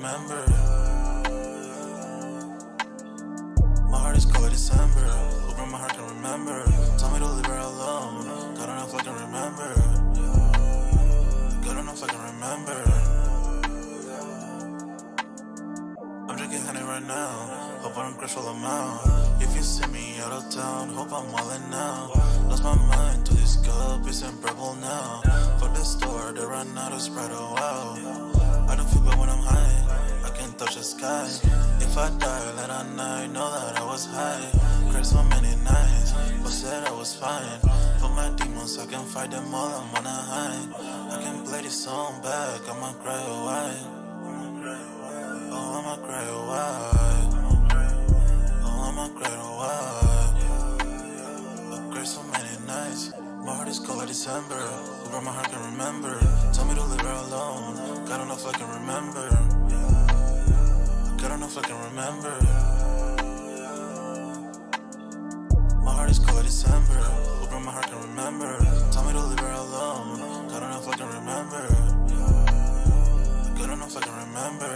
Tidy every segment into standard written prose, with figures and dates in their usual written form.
remember. My heart is cold like December. Open my heart can remember. Tell me to leave her alone. God don't know if I can remember. God don't know if I can remember. I'm drinking honey right now. Hope I don't crush all amount. If you see me out of town, hope I'm wildin' now. Lost my mind to this cup, it's in purple now. Fuck the store, they run out of Sprite, oh wow. I don't feel bad when I'm high, I can't touch the sky. If I die late at night, know that I was high. Cried so many nights, but said I was fine. But my demons, I can fight them all, I'm on a high. I can play this song back, I'ma cry a while. Oh, I'ma cry a while. Oh, I'ma cry a while. I cried so many nights. My heart is cold like December. Over my heart can remember. Tell me to leave her alone. God don't know if I can remember. God don't know if I can remember. My heart is cold like December. Over my heart can remember. Tell me to leave her alone. God don't know if I can remember. God don't know if I can remember.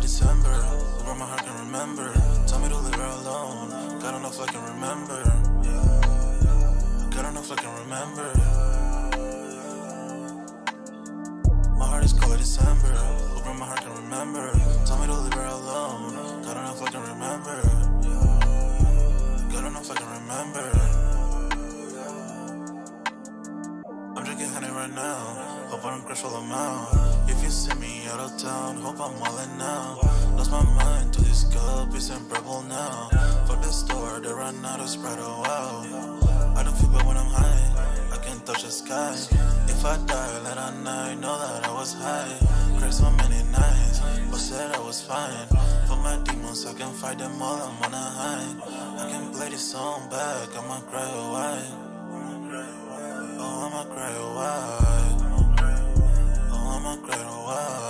December, over my heart can remember. Tell me to leave her alone. God don't know if I can remember. God don't know if I can remember. My heart is cold like December. Over my heart can remember. Tell me to leave her alone. God don't know if I can remember. God don't know if I can remember. I'm drinking honey right now. Hope I don't crush all amount. If you see me out of town, hope I'm wildin' now. Lost my mind to this cup, it's in purple now. Fuck the store, they run out of Sprite, oh wow. I don't feel bad when I'm high, I can't touch the sky. If I die late at night, know that I was high. Cried so many nights, but said I was fine. For my demons, I can fight them all, I'm on a high. I can play this song back, I'ma cry a while. Oh, I'ma cry a while. Oh, I'ma cry a while.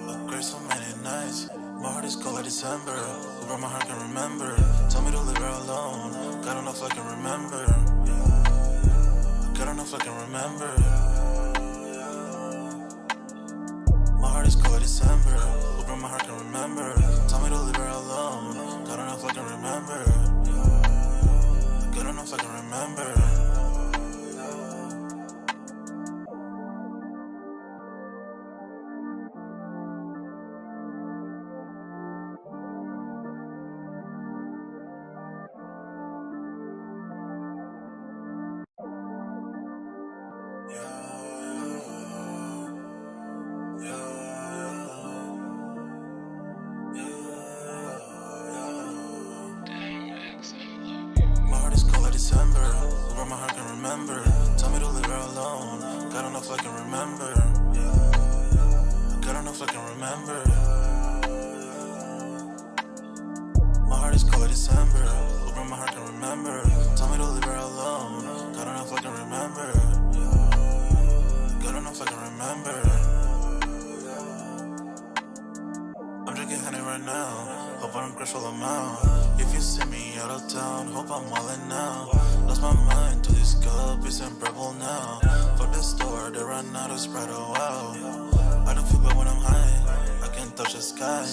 I cried so many nights. My heart is cold like December. Over my heart can remember. Tell me to leave her alone. God don't know if I can remember. God don't know if I can remember. My heart is cold like December. Over my heart can remember. Tell me to leave her alone. God don't know if I can remember. God don't know if I can remember. December, over my heart can remember. Tell me to leave her alone. God don't know if I can remember. God don't know if I can remember. My heart is cold like December. Over my heart can remember. Tell me to leave her alone. God don't know if I can remember. God don't know if I can remember. I'm drinking honey right now. Hope I don't crush all amount. If you see me out of town, hope I'm wildin' now. Lost my mind to this cup, it's in purple now. Fuck the store, they run out of Sprite, oh wow. I don't feel bad when I'm high, I can't touch the sky.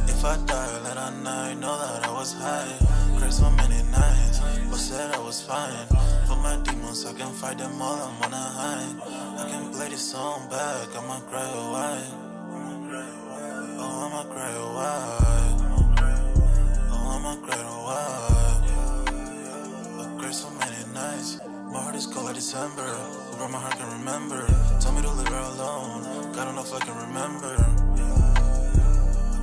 If I die late at night, know that I was high. Cried so many nights, but said I was fine. For my demons, I can fight them all, I'm on a high. I can play this song back, I'ma cry a while. Oh, I'ma cry a while. Oh, I'ma cry a while. I cried so many nights. My heart is cold like December. Over my heart can remember. Tell me to leave her alone. God don't know if I can remember.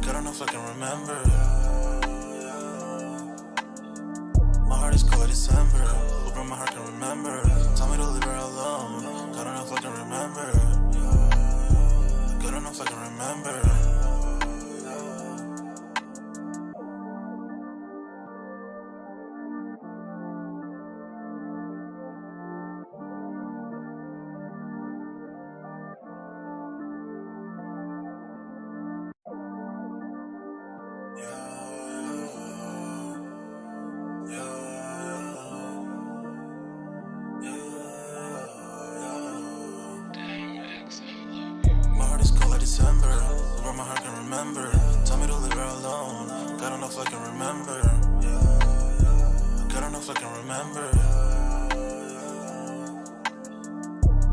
God don't know if I can remember. My heart is cold like December. Over my heart can remember. Tell me to leave her alone. God don't know if I can remember. God don't know if I can remember. My heart is cold like December, where my heart can remember. Tell me to leave her alone, God don't know if I can remember. God don't know if I can remember.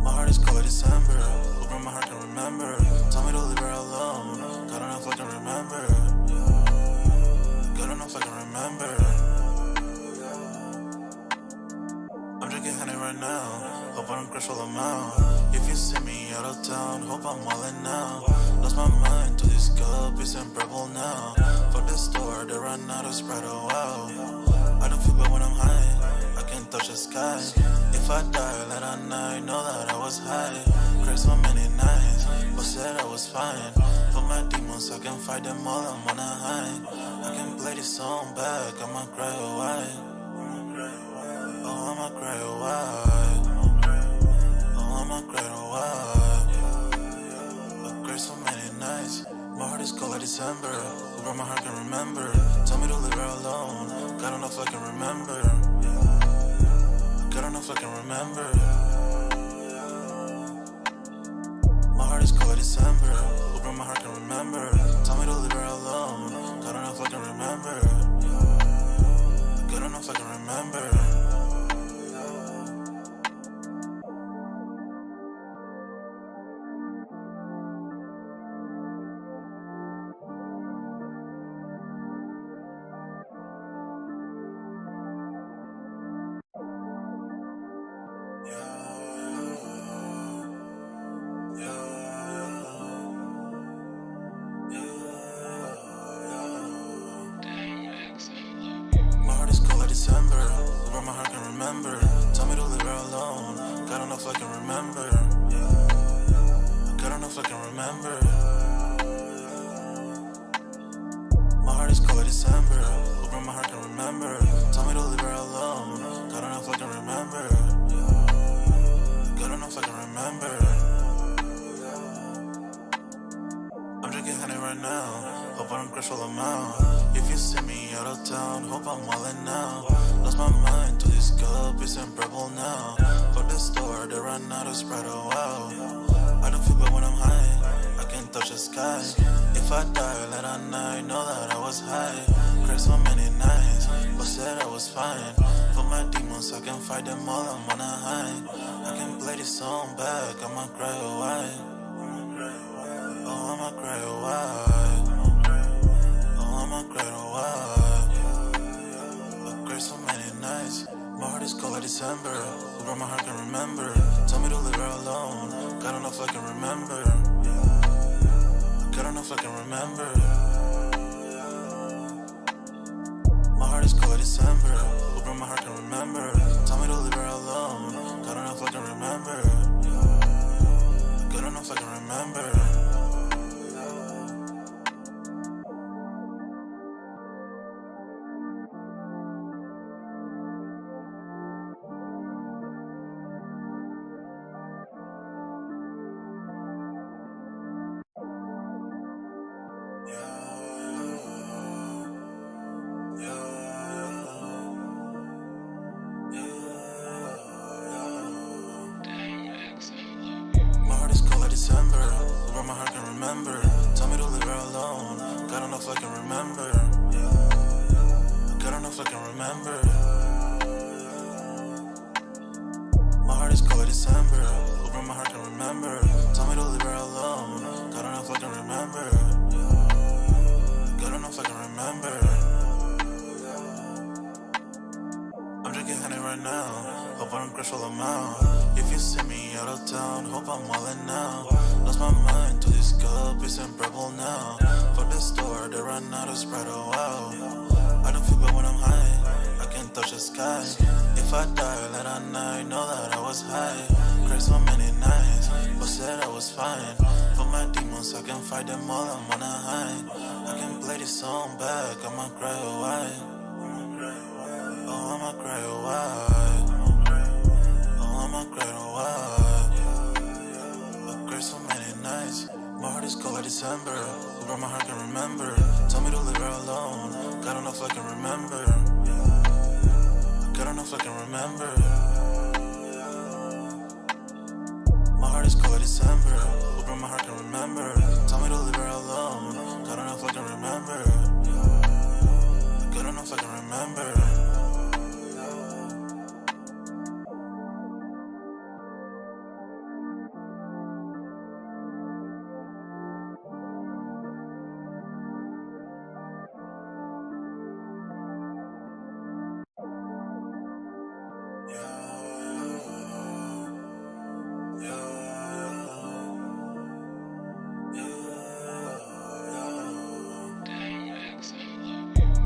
My heart is cold like December, where my heart can remember. Tell me to leave her alone, God don't know if I can remember. God don't know if I can remember. I'm drinking honey right now, hope I don't crush all them out. If you see me out of town, hope I'm wildin' now. Lost my mind to this cup, it's unbearable now. Fuck the store, they run out of Sprite, oh wow. I don't feel bad when I'm high, I can't touch the sky. If I die late at night, know that I was high. Cried so many nights, but said I was fine. For my demons, I can fight them all, I'm on a high. I can play this song back, I'ma cry, oh why? Oh, I'ma cry, oh why? Oh, I'ma cry, oh why? I cried so many nights. My heart is cold like December, where my heart can remember. Tell me to leave her alone, God don't know if I can remember. God don't know if I can remember. My heart is cold like December, where my heart can remember. Tell me to leave her alone, God don't know if I can remember. God don't know if I can remember. My heart is cold like December, where my heart can remember. Tell me to leave her alone, God don't know if I can remember. God don't know if I can remember. My heart is cold like December, where my heart can remember. Tell me to leave her alone, God don't know if I can remember. God don't know if I can remember. I'm drinking honey right now, hope I don't crush all them out. If you see me out of town, hope I'm wildin' now. Lost my mind to this cup, it's unbearable now. Fuck the store, they run out of Sprite, oh wow. I don't feel bad when I'm high, I can't touch the sky. If I die late at night, know that I was high. Cried so many nights, but said I was fine. For my demons, I can fight them all, I'm on a high. I can play this song back, I'ma cry, oh why? Oh, I'ma cry, oh why? Oh, I'ma cry, oh why? I cried so many nights. My heart is cold like December, where my heart can remember. Tell me to leave her alone, God don't know if I can remember. God don't know if I can remember. My heart is cold like December, where my heart can remember. Tell me to leave her alone, God don't know if I can remember. God don't know if I can remember. My heart is cold like December, where my heart can remember. Tell me to leave her alone, God don't know if I can remember. God don't know if I can remember. My heart is cold like December, where my heart can remember. Tell me to leave her alone, God don't know if I can remember. God don't know if I can remember. I'm drinking honey right now, hope I don't crush all them out. If you see me out of town, hope I'm wildin' now. Lost my mind to this cup, it's unbearable now. Fuck the store, they run out of Sprite, oh wow. I don't feel bad when I'm high, I can't touch the sky. If I die late at night, know that I was high. Cried so many nights, but said I was fine. For my demons, I can fight them all, I'm on a high. I can play this song back, I'ma cry, oh why? Oh, I'ma cry, oh why? Oh, I'ma cry, oh why? I cried so many nights. My heart is cold like December, who broke my heart can remember. Told me to leave her alone. God don't know if I can remember. God don't know if I can remember. My heart is cold like December. Who broke my heart can remember. Told me to leave her alone. God don't know if I can remember. God don't know if I can remember.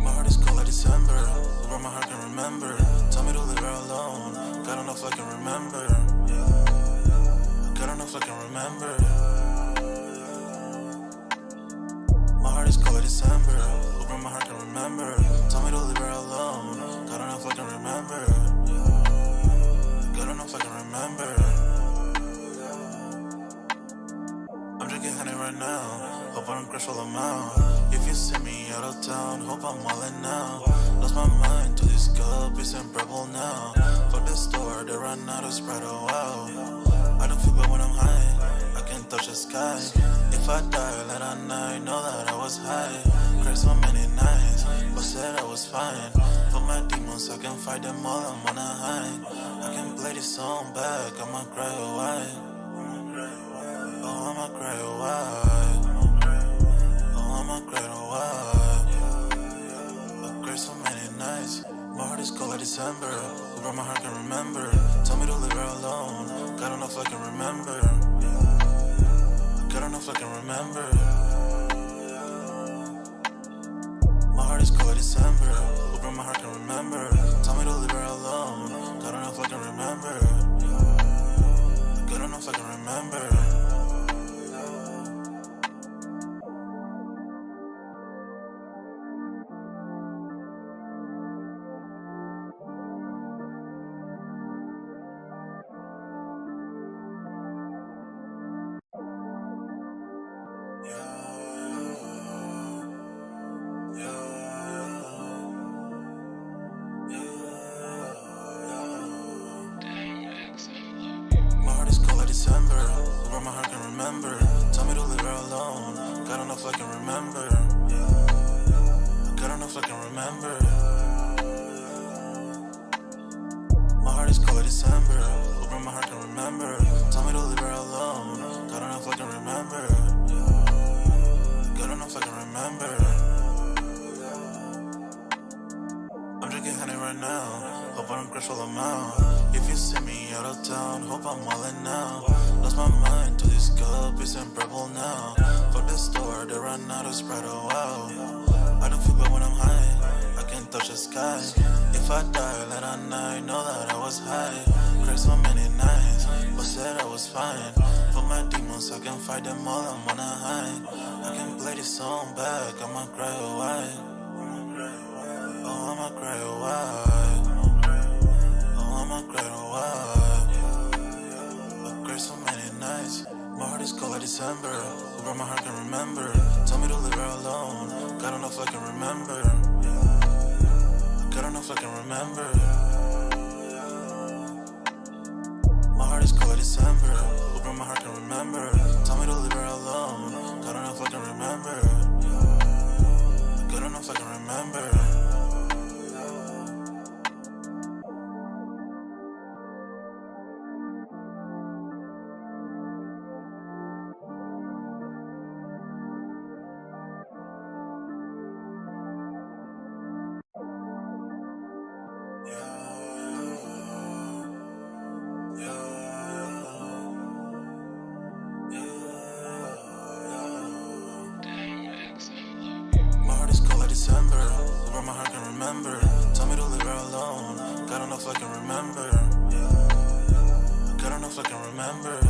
My heart is cold like December. Who broke my heart can remember. Told me to leave her alone. God don't know if I can remember. God don't know if I can remember. My heart is cold like December. Who broke my heart can remember. Told me to leave her alone. God don't know if I can remember. God don't know if I can remember. I'm drinking honey right now. Hope I don't crash all amount. If you see me out of town, hope I'm wildin' now. Lost my mind to this cup, it's unbearable now. Fuck the store, they run out of Sprite, oh wow. I don't feel bad when I'm high, I can't touch the sky. If I die late at night, know that I was high. Cried so many nights, but said I was fine. For my demons, I can fight them all, I'm on a high. I can play this song back, I'ma cry or why. Oh, I'ma cry or why. Oh, I'ma cry or why. I cried so many nights. My heart is cold like December. Who broke my heart can remember. Told me to leave her alone. God don't know if I can remember. God don't know if I can remember. My heart is cold like December. Who broke my heart can remember. Told me to leave her alone. God don't know if I can remember. God don't know if I can remember. My heart is cold like December. Who broke my heart can remember. Told me to leave her alone. God don't know if I can remember. God don't know if I can remember. My heart is cold like December. Who broke my heart can remember. Told me to leave her alone. God don't know if I can remember. God don't know if I can remember. I'm drinking honey right now. Hope I don't crash all amount. If you see me out of town, hope I'm wildin' now. Lost my mind to this cup, it's unbearable now. Fuck the store, they run out of Sprite, oh wow. I don't feel bad when I'm high, I can't touch the sky. If I die late at night, know that I was high. Cried so many nights, but said I was fine. For my demons, I can fight them all, I'm on a high. I can play this song back, I'ma cry or why. Oh, I'ma cry or why. Oh, I'ma cry or why. I cried so many nights. My heart is cold like December. Who broke my heart can remember. Told me to leave her alone. God don't know if I can remember. God don't know if I can remember. My heart is cold like December. Who broke my heart can remember. Told me to leave her alone. God don't know if I can remember. God don't know if I can remember. My heart is cold like December. Who broke my heart can remember. Told me to leave her alone. God don't know if I can remember. God don't know if I can remember.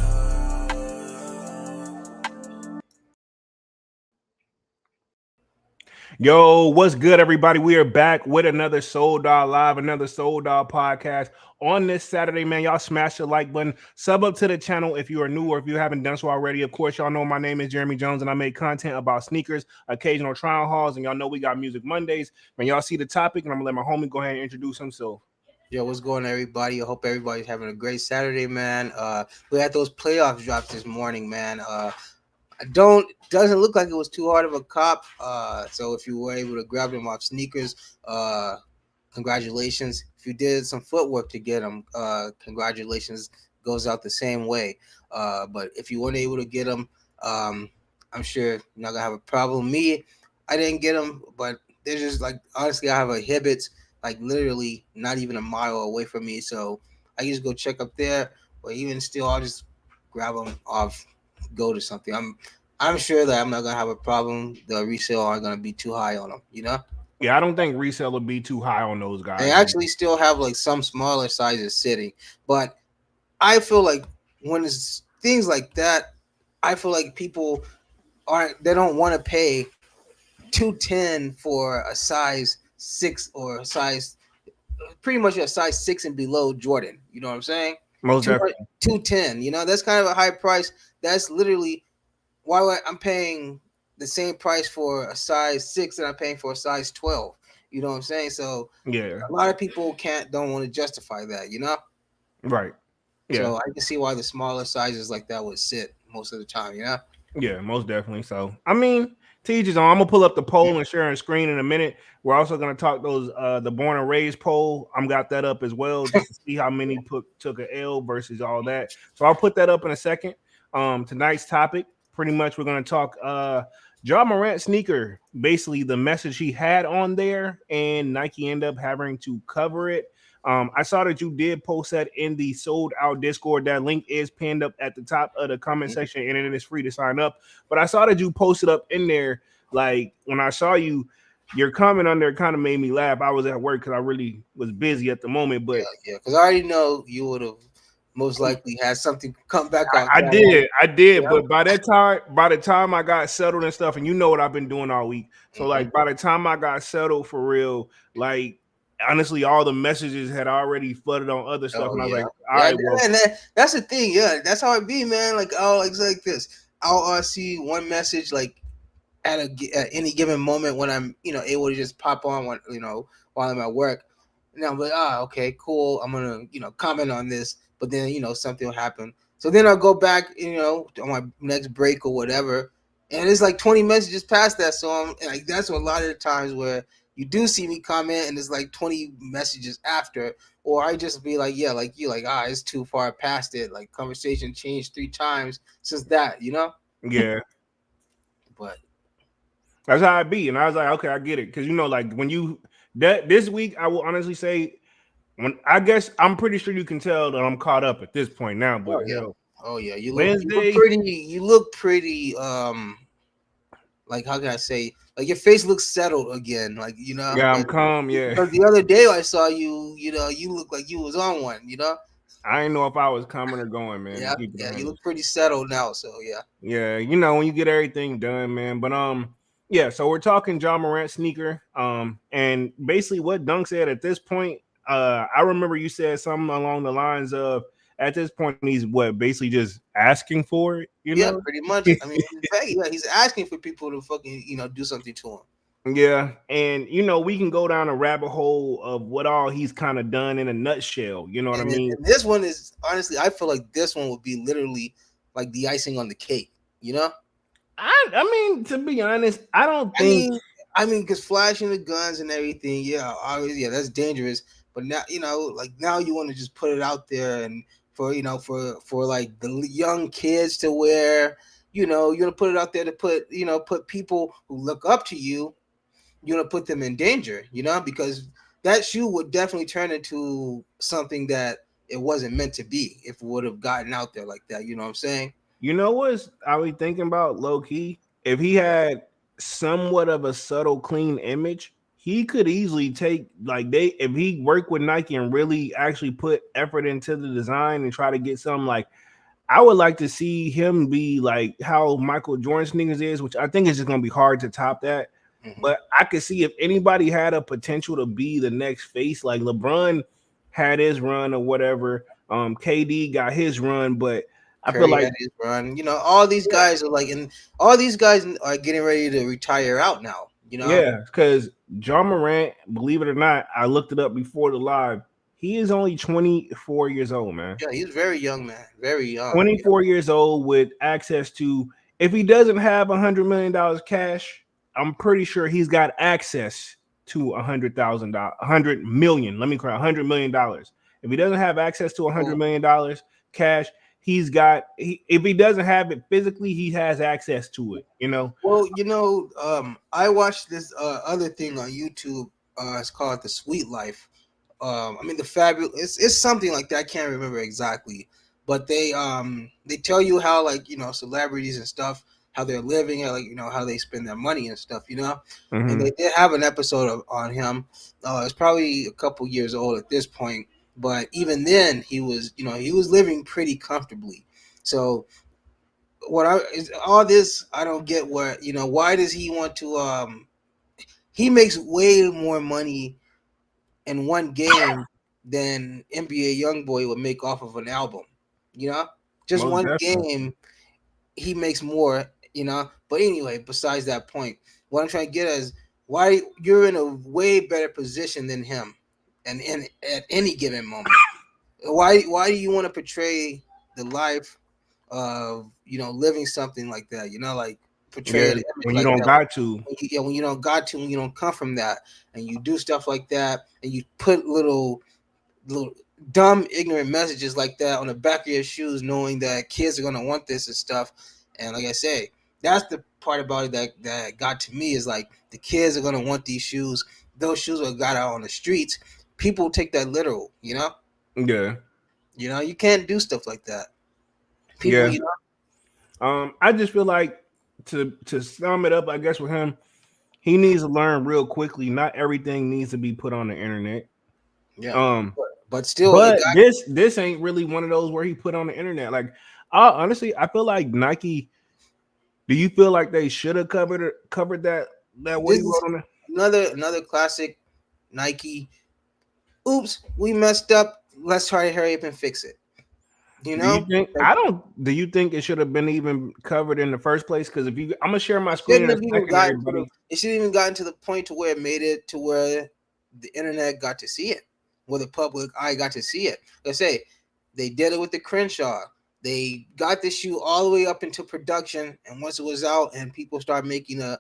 Yo, what's good, everybody? We are back with another Soul Dog Live, another Soul Dog podcast. On this Saturday, man, y'all smash the like button. Sub up to the channel if you are new or if you haven't done so already. Of course, y'all know my name is Jeremy Jones and I make content about sneakers, occasional trial hauls, and y'all know we got Music Mondays. Man, y'all see the topic, and I'm gonna let my homie go ahead and introduce himself. Yo, what's going on, everybody? I hope everybody's having a great Saturday, man. We had those playoff drops this morning, man. I don't doesn't look like it was too hard of a cop. So if you were able to grab them off sneakers, congratulations. If you did some footwork to get them, congratulations. Goes out the same way. But if you weren't able to get them, I'm sure you're not gonna have a problem. Me, I didn't get them, but they're just like honestly, I have a Hibbets like literally not even a mile away from me, so I can just go check up there. But even still, I'll just grab them off, go to something. I'm sure that I'm not gonna have a problem. The resale aren't gonna be too high on them, you know. Yeah, I don't think resale will be too high on those They guys, man. actually still have like some smaller sizes sitting, but I feel like when it's things like that, I feel like people aren't they don't want to pay 210 for a size 6 or a size pretty much a size 6 and below Jordan. You know what I'm saying? Most 200, definitely. 210. You know, that's kind of a high price. That's literally why I'm paying the same price for a size 6 that I'm paying for a size 12. You know what I'm saying? So Yeah, a lot of people don't want to justify that, you know? right. Yeah. So I can see why the smaller sizes like that would sit most of the time, you know? Yeah, most definitely. So, I mean, teachers on. I'm gonna pull up the poll and share a screen in a minute. We're also gonna talk those the born and raised poll. I'm got that up as well, just to see how many took a L versus all that. So I'll put that up in a second. Tonight's topic, pretty much, we're gonna talk Morant sneaker. Basically, the message he had on there, and Nike ended up having to cover it. I saw that you did post that in the sold out Discord. That link is pinned up at the top of the comment section, and it is free to sign up. But I saw that you posted up in there. Like when I saw you, your comment on there kind of made me laugh. I was at work because I really was busy at the moment. But Yeah, yeah. Because I already know you would have most likely had something come back off I that one. did, I did. Yeah. But by the time I got settled and stuff, and you know what I've been doing all week. So Hmm. like by the time I got settled for real, like honestly, all the messages had already flooded on other stuff, Oh and I was yeah, like, all yeah, right, well, and that's the thing. Yeah, that's how it be, man. Like oh, it's like this. I'll see one message like at any given moment when I'm able to just pop on when while I'm at work. And I'm like, okay, cool. I'm gonna comment on this, but then something will happen. So then I'll go back on my next break or whatever, and it's like 20 messages past that. So I'm like, that's a lot of the times where you do see me comment, and it's like 20 messages after, or I just be like, yeah, like you, like it's too far past it. Like conversation changed 3 times since that, yeah. But That's how it be. And I was like, okay, I get it. Cause you know, like when you that this week, I will honestly say when I guess I'm pretty sure you can tell that I'm caught up at this point now, but oh yeah. hell, Oh yeah, Wednesday, you look pretty like how can I say like your face looks settled again, like yeah, I'm calm, yeah. because the other day I saw you, you look like you was on one, I didn't know if I was coming or going, man, to Yeah, keep it yeah, you look honest. pretty settled now, so yeah. Yeah, you know, when you get everything done, man. But yeah, so we're talking John Morant sneaker. And basically what Dunk said at this point, I remember you said something along the lines of at this point he's what basically just asking for it, you Yeah, know? pretty much. I mean, yeah, he's asking for people to fucking do something to him. Yeah, and you know we can go down a rabbit hole of what all he's kind of done in a nutshell. You know what I mean? And this one is honestly, I feel like this one would be literally like the icing on the cake, you know? I mean to be honest, I don't I think. mean, because flashing the guns and everything, yeah, obviously, yeah, that's dangerous. But now, like now you want to just put it out there and for like the young kids to wear. You want to put it out there to put people who look up to you. You want to put them in danger, because that shoe would definitely turn into something that it wasn't meant to be if it would have gotten out there like that. You know what I'm saying? You know what I was thinking about low key? If he had somewhat of a subtle, clean image, he could easily take like they if he worked with Nike and really actually put effort into the design and try to get something like I would like to see him be like how Michael Jordan sneakers is, which I think is just gonna be hard to top that. Hmm. But I could see if anybody had a potential to be the next face, like LeBron had his run or whatever. KD got his run, but I feel Curry like had his run. You know, all these guys are like, and all these guys are getting ready to retire out now. You know, yeah, because John Morant, believe it or not, I looked it up before the live. He is only 24 years old, man. yeah, he's very young, man, very young. You 24 years old with access to, if he doesn't have $100 million cash, I'm pretty sure he's got access to $100,000, 100 million. Let me cry, $100 million. If he doesn't have access to a hundred know, million dollars cash, he's got. If he doesn't have it physically, he has access to it. You know. well, you know, I watched this other thing on YouTube. It's called The Sweet Life. I mean, the fabulous. It's something like that. I can't remember exactly, but they tell you how, like, you know, celebrities and stuff, how they're living, how, like, you know, how they spend their money and stuff. You know, and Mm-hmm. they did have an episode on him. It's probably a couple years old at this point, but even then, he was, you know, he was living pretty comfortably. So what I is all this I don't get, what, you know, why does he want to he makes way more money in one game than NBA YoungBoy would make off of an album. You know? Just Most one definitely. game he makes more, you know. But anyway, besides that point, what I'm trying to get is why you're in a way better position than him and in at any given moment. Why do you want to portray the life of, you know, living something like that, you know, like portray Yeah, an image when you like don't that got to. when you, yeah, when you don't got to, when you don't come from that, and you do stuff like that, and you put little dumb ignorant messages like that on the back of your shoes, knowing that kids are gonna want this and stuff. And like I say, that's the part about it that got to me, is like the kids are gonna want these shoes. Those shoes are got out on the streets. People take that literal, you know. Yeah, You can't do stuff like that. People, yeah. you know. I just feel like to sum it up, I guess with him, he needs to learn real quickly. Not everything needs to be put on the internet. Yeah, Um, but still, it but got. this ain't really one of those where he put on the internet. Like, honestly, I feel like Nike. Do you feel like they should have covered that what This he wrote is on it? another classic Nike. Oops, we messed up. Let's try to hurry up and fix it. You Do you know, think I don't? Do you think it should have been even covered in the first place? Because if you, I'm gonna share my it screen shouldn't in a have even second, gotten to the. everybody. It shouldn't even gotten to the point to where it made it to where the internet got to see it, where the public eye got to see it. Let's say they did it with the Crenshaw. They got the shoe all the way up into production, and once it was out, and people started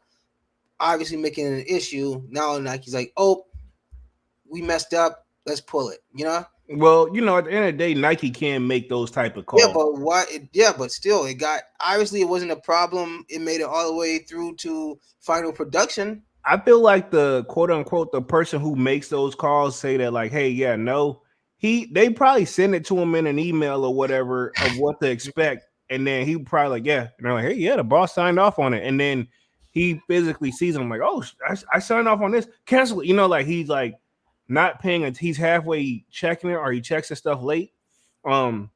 obviously making an issue. Now Nike's like, oh, we messed up. Let's pull it. You know. Well, at the end of the day, Nike can make those type of Yeah, calls. but why? Yeah, but still, it got, obviously it wasn't a problem. It made it all the way through to final production. I feel like the quote unquote the person who makes those calls say that like, hey, yeah, no, they probably send it to him in an email or whatever of what to expect, and then he probably like, yeah, and they're like, hey, yeah, the boss signed off on it, and then he physically sees them like, oh, I signed off on this, cancel it, like he's like not paying it, he's halfway checking it or he checks the stuff late, um,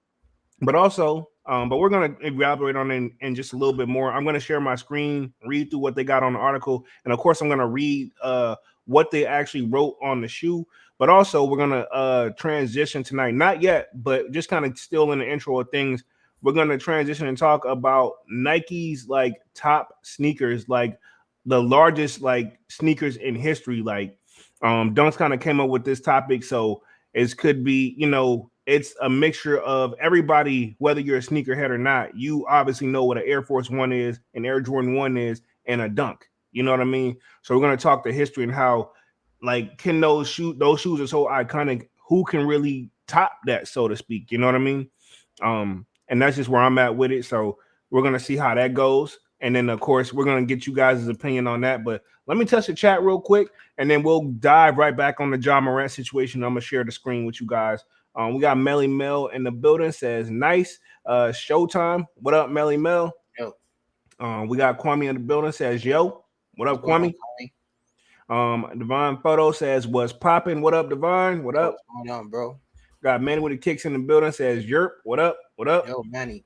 but also, but we're gonna elaborate on it in just a little bit more. I'm gonna share my screen, read through what they got on the article, and of course, I'm gonna read what they actually wrote on the shoe. But also, we're gonna transition tonight. Not yet, but just kind of still in the intro of things. We're gonna transition and talk about Nike's like top sneakers, like the largest like sneakers in history. Like, Dunks kind of came up with this topic, so it could be, it's a mixture of everybody, whether you're a sneakerhead or not. You obviously know what an Air Force One is, an Air Jordan One is, and a Dunk. You know what I mean? So we're gonna talk the history and how, like, can those shoes are so iconic. Who can really top that, so to speak? You know what I mean? And that's just where I'm at with it. So we're gonna see how that goes, and then of course we're gonna get you guys' opinion on that. But let me touch the chat real quick, and then we'll dive right back on the John Morant situation. I'm gonna share the screen with you guys. We got Melly Mel in the building, says nice. Showtime. What up, Melly Mel? Yo, We got Kwame in the building, says yo. What what's up, going on, Kwame? Tommy? Divine Photo says what's popping. What up, Divine? What Yo, up? what's going on, bro? Got Manny with the kicks in the building, says yerp. What up? What up? Yo, Manny.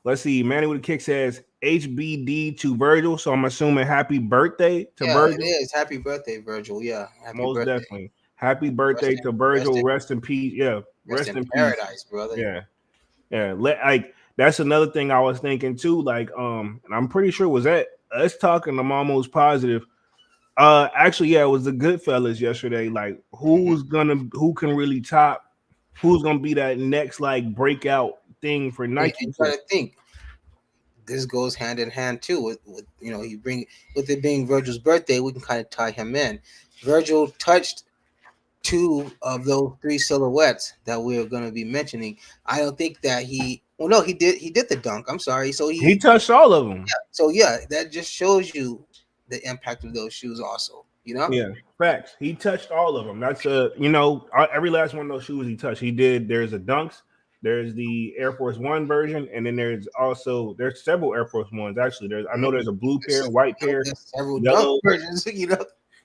Let's see. Manny with the kick says HBD to Virgil, so I'm assuming happy birthday to Yeah, it Virgil. is. Happy birthday, Virgil. Yeah, happy Most birthday. definitely. Happy Rest birthday in, to rest Virgil. in, Rest in peace. Yeah, rest rest in in peace. paradise, brother. Yeah. Yeah. Like that's another thing I was thinking too. Like, and I'm pretty sure was that us talking, I'm almost positive. Actually, yeah, it was the Goodfellas yesterday. Like, Hmm. who can really top, who's gonna be that next like breakout thing for And Nike you to gotta think this goes hand in hand too with you bring with it being Virgil's birthday, we can kind of tie him in. Virgil touched two of those three silhouettes that we're going to be mentioning. I don't think that well, no, he did the dunk. I'm sorry. he touched all of them. So yeah, that just shows you the impact of those shoes also, Yeah, facts. He touched all of them. That's every last one of those shoes he touched. He did. There's a Dunks. There's the Air Force One version, and then there's several Air Force Ones actually. I know Mhm. there's a blue pair, There's, white pair, there's several dunk yellow. versions.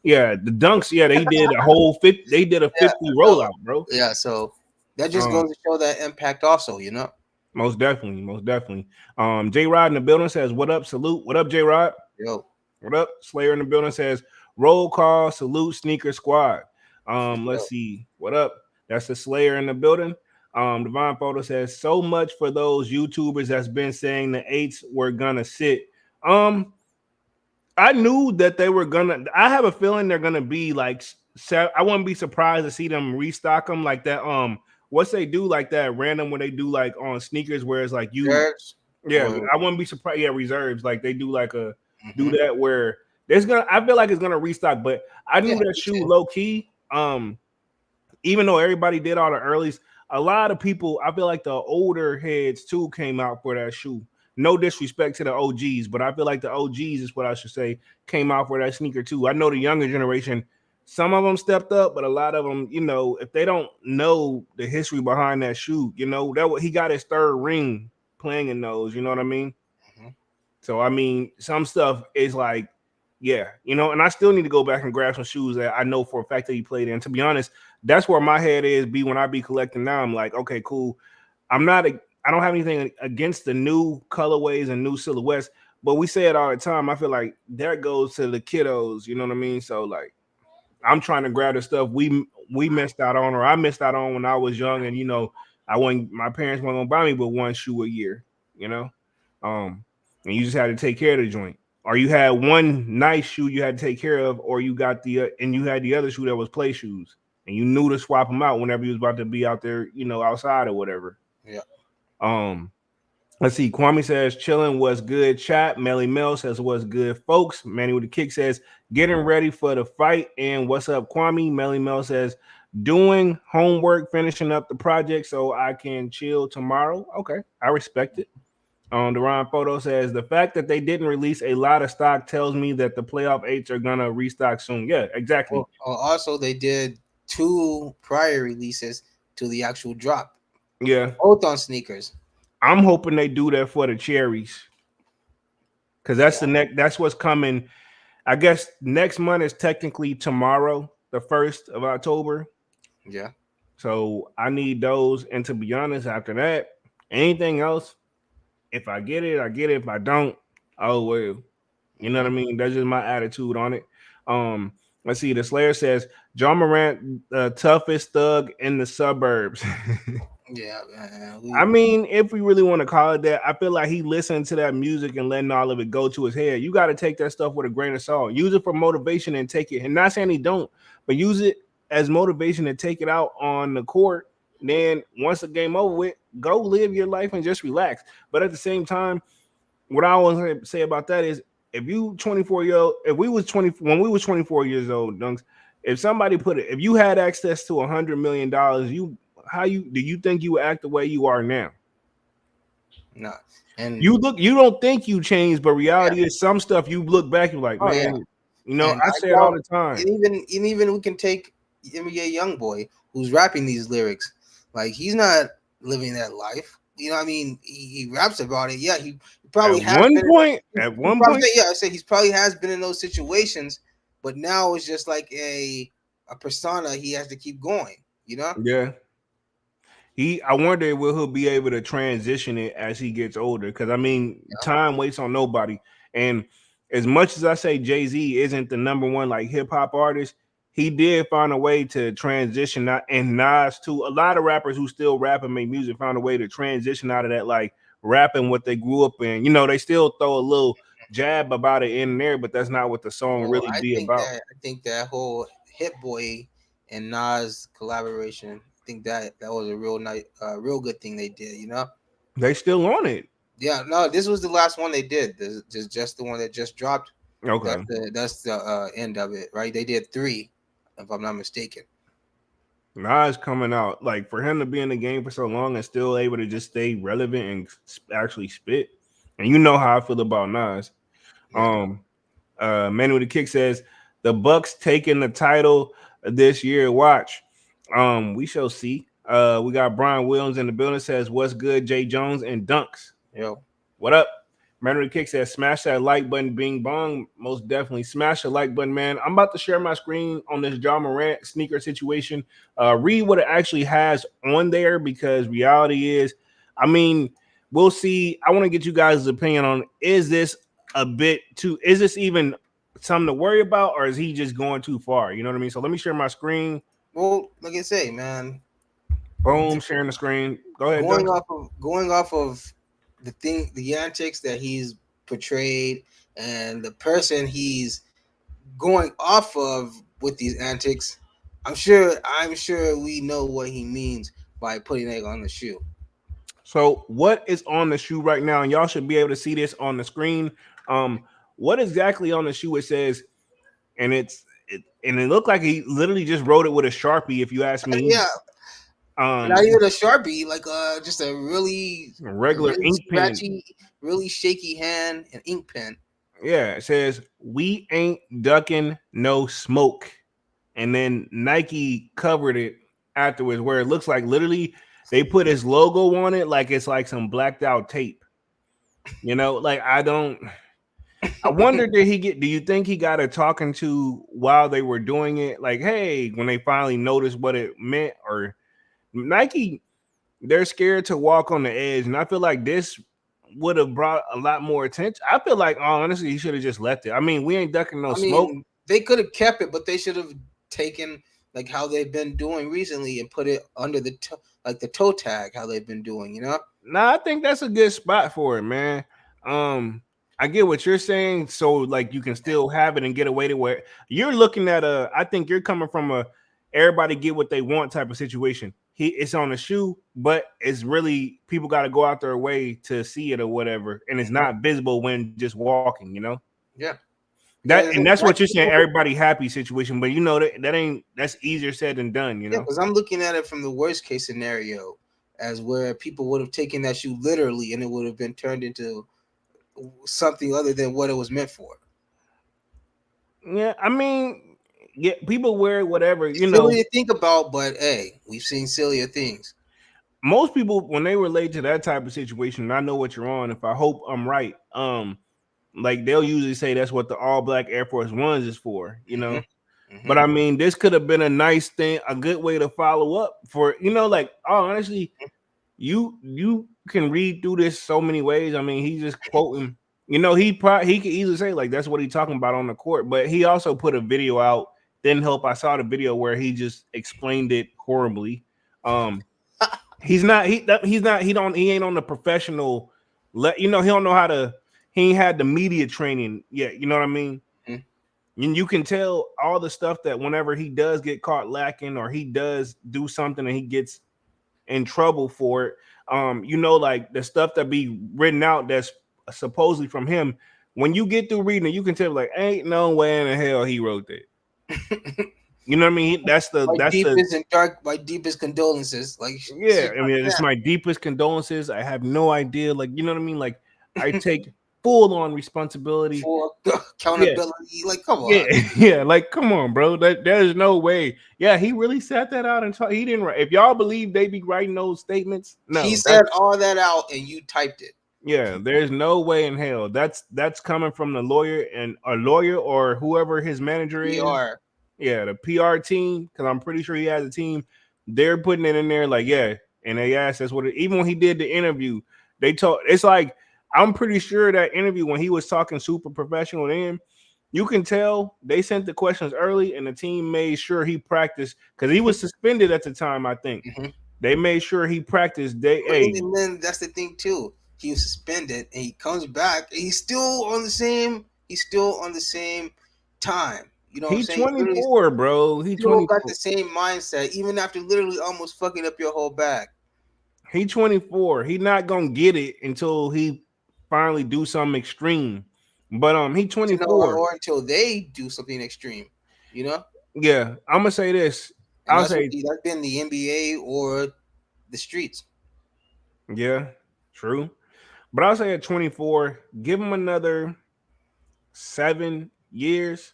Yeah, the Dunks. Yeah, they did a whole 50. They did a Yeah, 50 so rollout, bro. yeah, so that just Um, goes to show that impact also. most definitely, most definitely. J Rod in the building says, "What up? Salute. What up, J Rod? Yo, What up?" Slayer in the building says, "Roll call. Salute. Sneaker squad." for Let's sure. see. What up? That's the Slayer in the building. Divine Photo says, "So much for those YouTubers that's been saying the eights were gonna sit." Um, I knew that they were gonna. I have a feeling they're gonna be like. I wouldn't be surprised to see them restock them like that. What's they do like that random when they do like on sneakers where it's like you. Reserves Yeah, or I wouldn't be surprised. Yeah, reserves like they do like a do hmm that where there's gonna. I feel like it's gonna restock, but I knew yeah, that me shoe too. low key. Even though everybody did all the earlys, a lot of people, I feel like the older heads too came out for that shoe. No disrespect to the OGs, but I feel like the OGs is what I should say came out for that sneaker too. I know the younger generation, some of them stepped up, but a lot of them, if they don't know the history behind that shoe, he got his third ring playing in those. You know what I mean? Mhm. So I mean, some stuff is like, yeah, and I still need to go back and grab some shoes that I know for a fact that he played in. To be honest, that's where my head is. Be when I be collecting now, I'm like, okay, cool. I'm not. I don't have anything against the new colorways and new silhouettes, but we say it all the time. I feel like that goes to the kiddos. You know what I mean? So like, I'm trying to grab the stuff we missed out on, or I missed out on when I was young, and I wasn't. My parents weren't gonna buy me but one shoe a year. You know, and you just had to take care of the joint, or you had one nice shoe you had to take care of, or you got and you had the other shoe that was play shoes, and you knew to swap them out whenever you was about to be out there, outside or whatever. Yeah. Um, let's see. Kwame says chilling was good. Chat. Melly Mel says what's good, folks. Manny with the kick says getting ready for the fight. And what's up, Kwame? Melly Mel says doing homework, finishing up the project so I can chill tomorrow. Okay, I respect it. The Ron Photo says the fact that they didn't release a lot of stock tells me that the playoff eights are gonna restock soon. Yeah, exactly. Also, they did two prior releases to the actual drop, Yeah, both on sneakers. I'm hoping they do that for the cherries because that's Yeah, the next. That's what's coming. I guess next month is technically tomorrow, the 1st of October. yeah. So I need those. And to be honest, after that, anything else, if I get it, I get it. If I don't, oh well. You know what I Hmm. mean? That's just my attitude on it. Um, let's see. The Slayer says John Morant, the toughest thug in the suburbs. Yeah, man. I mean, if we really want to call it that, I feel like he listened to that music and letting all of it go to his head. You got to take that stuff with a grain of salt. Use it for motivation and take it. And not saying he don't, but use it as motivation and take it out on the court. Then once the game over with, go live your life and just relax. But at the same time, what I want to say about that is if you 24 year old, if we was 20 when we was 24 years old, Dunks, if somebody put it, if you had access to $100 million, do you think you would act the way you are now? No, and You don't think you changed, but yeah, reality is some stuff you look back, you're like, oh yeah, man, and I I say it all don't. the time. And even we can take NBA young boy who's rapping these lyrics. Like he's not living that life. I mean, he raps about it. Yeah, he At probably has one been. point, He at one probably, point, yeah, I say he's probably has been in those situations, but now it's just like a persona he has to keep going. yeah. I wonder will he'll be able to transition it as he gets older. Because I mean, time waits on nobody. And as much as I say Jay-Z isn't the number one like hip hop artist, he did find a way to transition out, and Nas too. A lot of rappers who still rap and make music found a way to transition out of that like rapping what they grew up in. You know, they still throw a little jab about it in there, but that's not what the song Well, really be about. I think that whole Hit Boy and Nas collaboration, I think that was a real nice, real good thing they did. You know. They still on it. Yeah. No, this was the last one they did. This is just the one that just dropped. Okay. That's the end of it, right? They did three, if I'm not mistaken. Nas coming out like for him to be in the game for so long and still able to just stay relevant and actually spit. And you know how I feel about Nas. Yeah. Um, Manu the Kick says the Bucks taking the title this year. Watch. We shall see. We got Brian Williams in the building. Says what's good, Jay Jones and Dunks. Yo. What up? Manu the Kick says smash that like button, bing bong. Most definitely smash the like button, man. I'm about to share my screen on this Ja Morant sneaker situation. Read what it actually has on there because reality is, I mean, we'll see. I want to get you guys' opinion on is this a bit too, is this even something to worry about or is he just going too far? You know what I mean? So let me share my screen. Well, like I say, man, Boom, sharing the screen. Go ahead, Dunks. going off of the antics that he's portrayed and the person he's going off of with these antics, I'm sure we know what he means by putting it on the shoe. So what is on the shoe right now? And y'all should be able to see this on the screen. What exactly on the shoe it says, and it looked like he literally just wrote it with a Sharpie, if you ask me. Yeah. Not even a Sharpie, like just a regular really ink pen. scratchy, really shaky hand, an ink pen. Yeah, it says we ain't ducking no smoke. And then Nike covered it afterwards, where it looks like literally they put his logo on it like it's like some blacked out tape. You know, like I wonder do you think he got a talking to while they were doing it? Like, hey, when they finally noticed what it meant, or Nike, they're scared to walk on the edge. And I feel like this would have brought a lot more attention. I feel like, honestly, he should have just left it. I mean, we ain't ducking no smoke. They could have kept it, but they should have taken like how they've been doing recently and put it under the toe tag, how they've been doing, you know? Nah, I think that's a good spot for it, man. I get what you're saying. So like you can still have it and get away to where you're looking at I think you're coming from a everybody get what they want type of situation. It's on a shoe, but it's really people got to go out their way to see it or whatever, and it's not visible when just walking, you know? Yeah. That's what you're saying, everybody happy situation, but you know that's easier said than done, you know? Because I'm looking at it from the worst case scenario as where people would have taken that shoe literally and it would have been turned into something other than what it was meant for. Yeah, I mean, yeah, people wear whatever, you know. Silly to think about, but hey, we've seen sillier things. Most people, when they relate to that type of situation, I know what you're on. If I hope I'm right, like they'll usually say that's what the all black Air Force Ones is for, you know. Mm-hmm. But I mean, this could have been a nice thing, a good way to follow up for, you know, like honestly, you can read through this so many ways. I mean, he's just quoting. You know, he could easily say like that's what he's talking about on the court, but he also put a video out. Didn't help. I saw the video where he just explained it horribly. He ain't on the professional. You know, he don't know how to. He ain't had the media training yet. You know what I mean? Mm-hmm. And you can tell all the stuff that whenever he does get caught lacking or he does do something and he gets in trouble for it. You know, like the stuff that be written out that's supposedly from him. When you get through reading it, you can tell like, ain't no way in the hell he wrote that. You know what I mean? My deepest condolences. Like, yeah, I mean, it's my deepest condolences. I have no idea. Like, you know what I mean? Like, I take full on responsibility, full accountability. Yeah. Like, come on, yeah, like, come on, bro. There's no way. Yeah, he really sat that out and he didn't write. If y'all believe they be writing those statements, no, he said all that out and you typed it. Yeah, there's no way in hell. That's coming from the lawyer or whoever his manager is. Yeah, the PR team, because I'm pretty sure he has a team. They're putting it in there like, yeah, And they asked that's what even when he did the interview, they told it's like I'm pretty sure that interview when he was talking super professional then, you can tell they sent the questions early and the team made sure he practiced because he was suspended at the time, I think. Mhm. They made sure he practiced day And, A. and then that's the thing too. He was suspended, and he comes back, and he's still on the same. He's still on the same time. You know what I'm He saying? He literally 24, bro. He still got 24. the same mindset, even after literally almost fucking up your whole back. He 24. He not gonna get it until he finally do something extreme. But he To know, 24. or until they do something extreme. You know, Yeah, I'm gonna say this. and I'll say that's been the NBA or the streets. yeah, true. But I'll say at 24, give him another 7 years.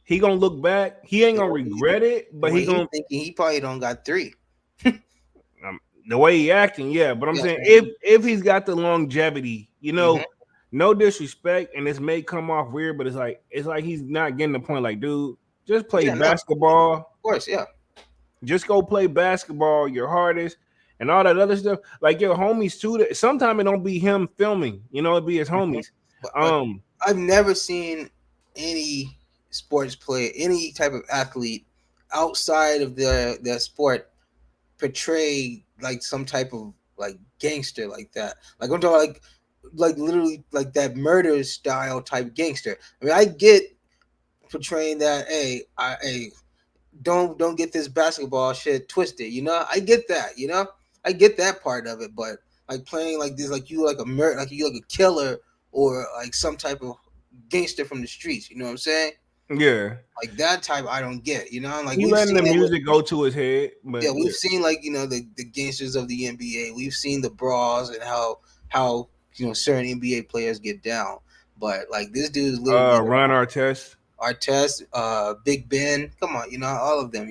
He gonna look back. He ain't And gonna regret it, but what he he's gonna thinking, he probably don't got three. the way he acting, yeah. But I'm Yes, saying man. if he's got the longevity, Hmm. no disrespect, and this may come off weird, but it's like he's not getting the point. Like, dude, just play Yeah, no, of basketball. course, yeah. Just go play basketball your hardest and all that other stuff. Like your homies too. Sometimes it don't be him filming, it be his Mhm. homies. But I've never seen any sports player, any type of athlete outside of their sport portray like some type of like gangster like that. Like I'm talking like literally like that murder style type gangster. I mean, I get portraying that. Hey, don't get this basketball shit twisted. You know, I get that. You know, I get that part of it. But like playing like this, like you like a like you like a killer or like some type of gangster from the streets. You know what I'm saying? Yeah, Like that type, I don't get. You know, like he we've letting seen the it with. music go to his head, Yeah, but we've yeah. seen like the gangsters of the NBA. We've seen the brawls and how certain NBA players get down. But like this dude is literally Ron Artest, Artest, Big Ben. Come on, all of them.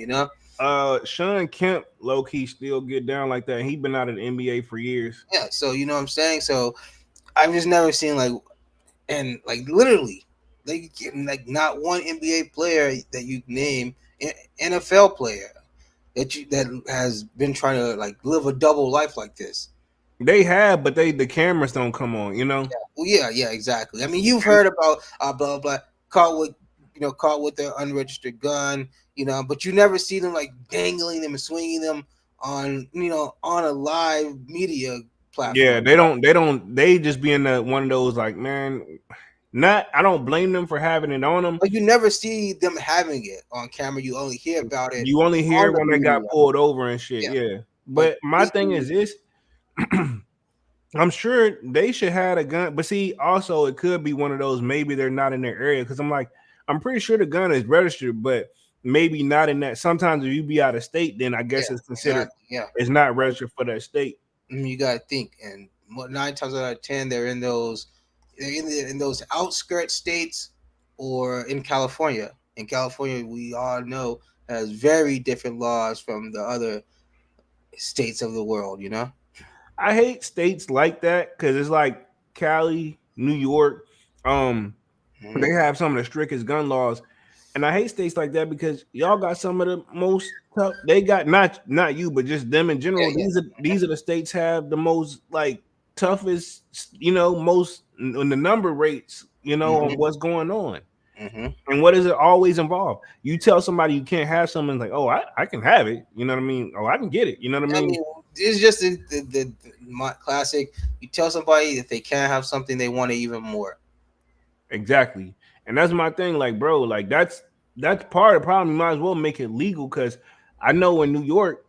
Sean Kemp, low key still get down like that. He been out of the NBA for years. Yeah. So you know what I'm saying. So I've just never seen and like literally like not one NBA player that you name, NFL player that has been trying to like live a double life like this. They have, but the cameras don't come on. Well, yeah, exactly. I mean, you've heard about blah blah caught with caught with their unregistered gun, but you never see them like dangling them and swinging them on on a live media Yeah, platform. they just be in one of those like, man, not I don't blame them for having it on them. Like you never see them having it on camera. You only hear about it You only on hear the when they media. got pulled over and shit. Yeah, Yeah. but But my this thing is dude, this I'm sure they should have a gun, but see, also it could be one of those maybe they're not in their area because I'm pretty sure the gun is registered, but maybe not in that. Sometimes if you be out of state, then I yeah, guess it's considered exactly, yeah. it's not registered for that state. I mean, you gotta think, and 9 times out of 10, they're in those outskirt states or in California. In California, we all know has very different laws from the other states of the world. You know. I hate states like that because it's like Cali, New York. Um, Hmm. they have some of the strictest gun laws, and I hate states like that because y'all got some of the most tough. They got not you, but just them in Yeah, general. yeah. These are the states have the most like toughest, most in the number rates, Hmm. on what's going on. Hmm. And what does it always involve? You tell somebody you can't have something like, oh, I can have it. You know what I mean? Oh, I can get it. You know what I I mean? mean, it's just my classic. You tell somebody that they can't have something, they want it even more. Exactly. And that's my thing. Like, bro, like that's part of the problem. You might as well make it legal because I know in New York,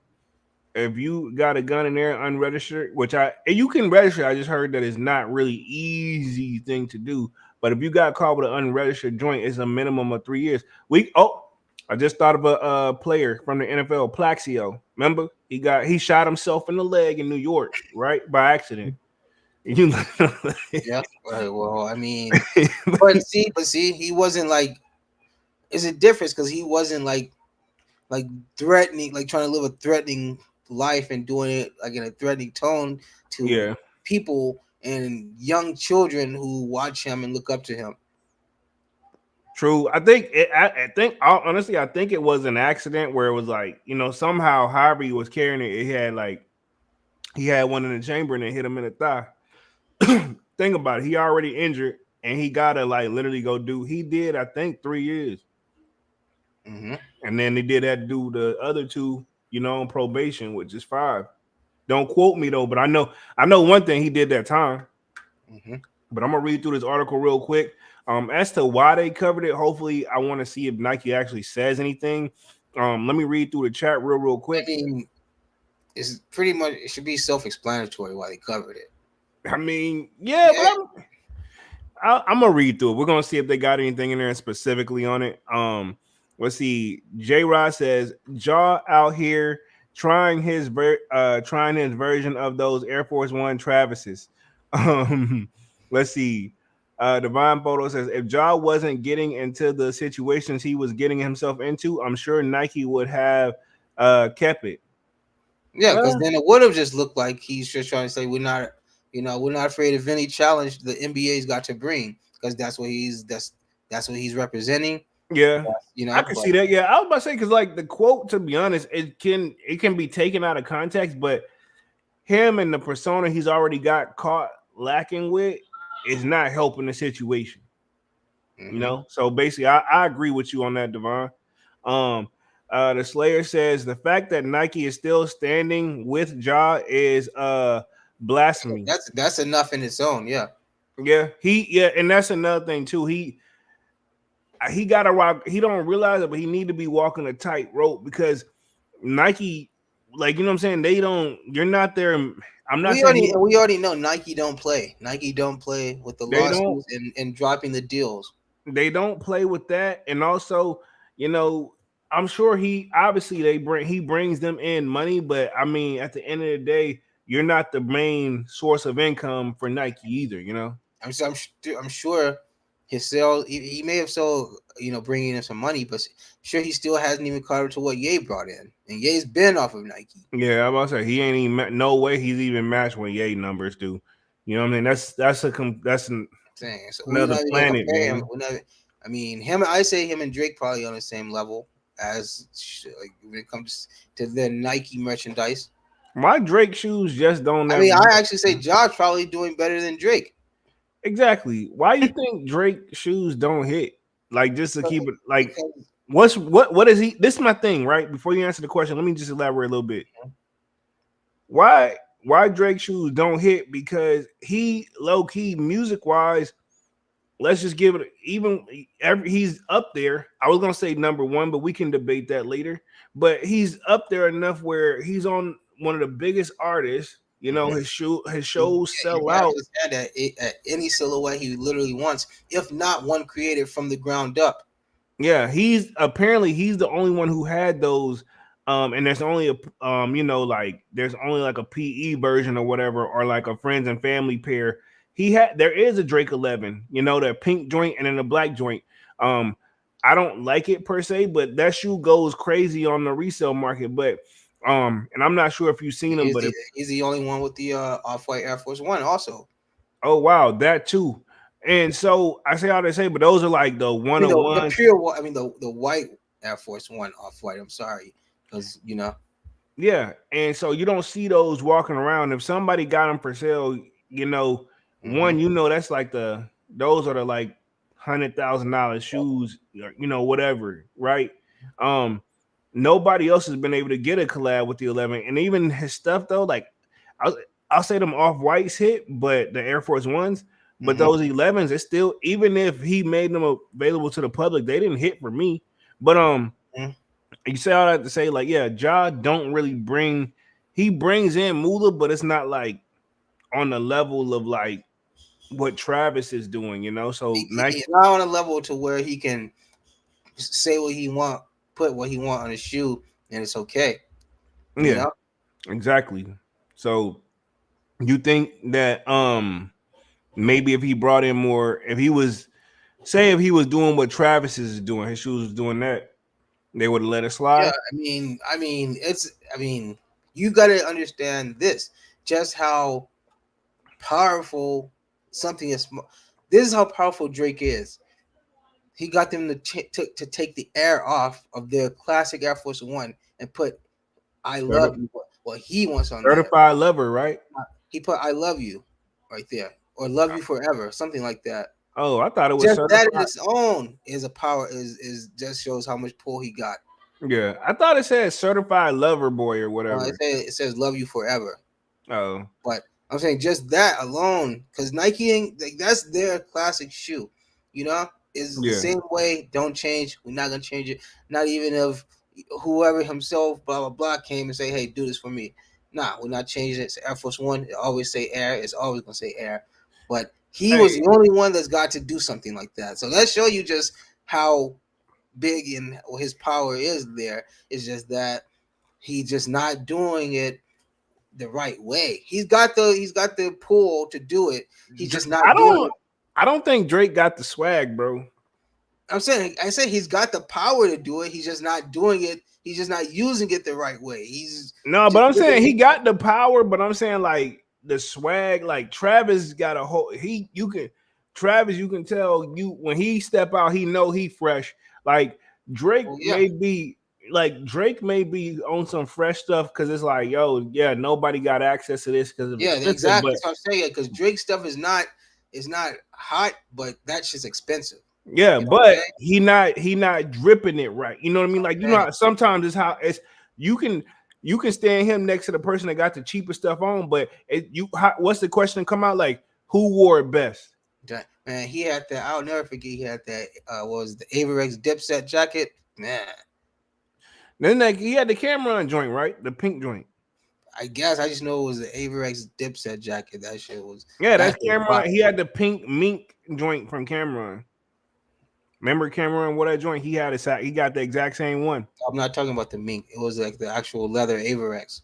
if you got a gun in there unregistered, which you can register, I just heard that it's not really easy thing to do. But if you got caught with an unregistered joint, it's a minimum of 3 years. I just thought of a player from the NFL, Plaxio. Remember, he shot himself in the leg in New York, right, by accident. You Yeah. Right. Well, I mean, but see, he wasn't like. It's a difference because he wasn't like threatening, like trying to live a threatening life and doing it like in a threatening tone to yeah. people and young children who watch him and look up to him. True. Honestly, I think it was an accident where it was like, somehow, however he was carrying it, it had like He had one in the chamber and it hit him in the thigh. Think about it. He already injured and he gotta like literally go do. He did, I think, 3 years, Mm-hmm. and then they did that to do the other two, on probation, which is 5. Don't quote me though, but I know one thing he did that time. Mm-hmm. But I'm gonna read through this article real quick. As to why they covered it, hopefully I want to see if Nike actually says anything. Let me read through the chat real I quick. mean, it's pretty much it should be self-explanatory why they covered it. I mean, yeah, but Yeah, I'm gonna read through it. We're gonna see if they got anything in there specifically on it. Let's see. J Rod says Jaw out here trying his version of those Air Force One Travises. Let's see. Divine Photo says if Jaw wasn't getting into the situations he was getting himself into, I'm sure Nike would have kept it. yeah, because Uh, then it would have just looked like he's just trying to say we're not afraid of any challenge the NBA's got to bring because that's what he's representing. yeah. I can But see that. Yeah, I was about to say because, like, the quote, to be honest, it can be taken out of context, but him and the persona he's already got caught lacking with is not helping the situation. mm-hmm. So basically, I agree with you on that, Devon. Um, the Slayer says the fact that Nike is still standing with Ja is blasphemy. That's enough in its own. Yeah. Yeah, and that's another thing too. He got to rock. He don't realize it, but he need to be walking a tight rope because Nike, like what I'm saying, they don't. You're not there. I'm not saying We already know Nike don't play. Nike don't play with the they don't. lawsuits and dropping the deals. They don't play with that, and also, you know, I'm sure he obviously he brings them in money, but I mean, at the end of the day, you're not the main source of income for Nike either. I'm sure his sales. He may have sold bringing in some money, but sure he still hasn't even caught up to what Ye brought in, and Ye's been off of Nike. Yeah, I'm about to say he ain't even no way he's even matched what Ye numbers do. You know what I mean? Saying so, we're another not even gonna planet, compare him. man. We're not. I mean, him. I say him and Drake probably on the same level as like when it comes to the Nike merchandise. My Drake shoes just don't I ever mean, I hit. actually say Josh probably doing better than Drake. Exactly. Why you think Drake shoes don't hit? Like just to keep it like Because what is he? This is my thing, right? Before you answer the question, let me just elaborate a little bit. Why Drake shoes don't hit? Because he low key music wise, let's just give it he's up there. I was gonna say number one, but we can debate that later. But he's up there enough where he's on one of the biggest artists. His shows he sell can have out. his hand at any silhouette he literally wants, if not one created from the ground up. Yeah, he's the only one who had those. And there's only like there's only like a PE version or whatever, or like a friends and family pair. There is a Drake 11, the pink joint and then the black joint. Um, I don't like it per se, but that shoe goes crazy on the resale market. But and I'm not sure if you've seen them, but He's the only one with the off-white Air Force One. Also, oh wow, that too. And so I say all they say, but those are like the I mean the 101s. pure. I mean the white Air Force One off-white. I'm sorry, because Yeah, and so you don't see those walking around. If somebody got them for sale, hmm that's like those are the like $100,000 shoes, whatever, right? Um, Nobody else has been able to get a collab with the 11, and even his stuff though, like I'll, I'll say them off whites hit, but the Air Force Ones, but hmm those 11s, it's still even if he made them available to the public, they didn't hit for me. But you say all that to say, like, yeah, Ja don't really he brings in Mula, but it's not like on the level of like what Travis is doing, So Nike, he's not on a level to where he can say what he want, put what he want on his shoe, and it's okay. You yeah, know, exactly. So you think that maybe if he brought in more, if he was doing what Travis is doing, his shoes was doing that, they would have let it yeah. slide. I mean, you got to understand this, just how powerful something is. This is how powerful Drake is. He got them to take the air off of their classic Air Force One and put "I Shut love up. you." what he wants on there. Certified lover, right? He put "I love you" right there, or "Love you forever," something like that. Oh, I thought it was Just that in certified. its own is a power. Is just shows how much pull he got. Yeah, I thought it said certified lover boy or whatever. It says "Love you forever." Oh, But I'm saying just that alone, because Nike ain't like that's their classic shoe. You know, is the yeah. same way. Don't change. We're not gonna change it. Not even if whoever himself, blah blah blah, came and say, "Hey, do this for me." Nah, we're not changing it. It's Air Force One. It always say Air. It's always gonna say Air. But he was Hey, the only one that's got to do something like that. So let's show you just how big and his power is. There is just that he's just not doing it the right way. He's got the pull to do it. He's just not I doing don't. it. I don't think Drake got the swag, bro. I said he's got the power to do it. He's just not doing it. He's just not using it the right way. He's No, but just I'm saying he looking. got the power. But I'm saying like the swag, like Travis got a whole. Travis, you can tell you when he step out, he know he fresh. Like Oh Drake yeah, may be Drake may be on some fresh stuff because it's like, yo, yeah, nobody got access to this because of yeah, expensive. exactly. But That's what I'm saying. Because Drake stuff is not hot, but that shit's expensive. yeah, You know what I'm but saying? he not dripping it right. You know what I mean? Like Man, sometimes it's how it's you can stand him next to the person that got the cheapest stuff on, but what's the question come out like who wore it best? man, he had that. I'll never forget. He had that. What was it, the Averex Dipset jacket? Man, Then like he had the Cameron joint, right? The pink joint. I guess I just know it was the Averex Dipset jacket. That shit was Yeah, that that's shit was fire. Cameron. He had the pink mink joint from Cameron. Remember Cameron? What that joint? He had he got the exact same one. I'm not talking about the mink. It was like the actual leather Averex.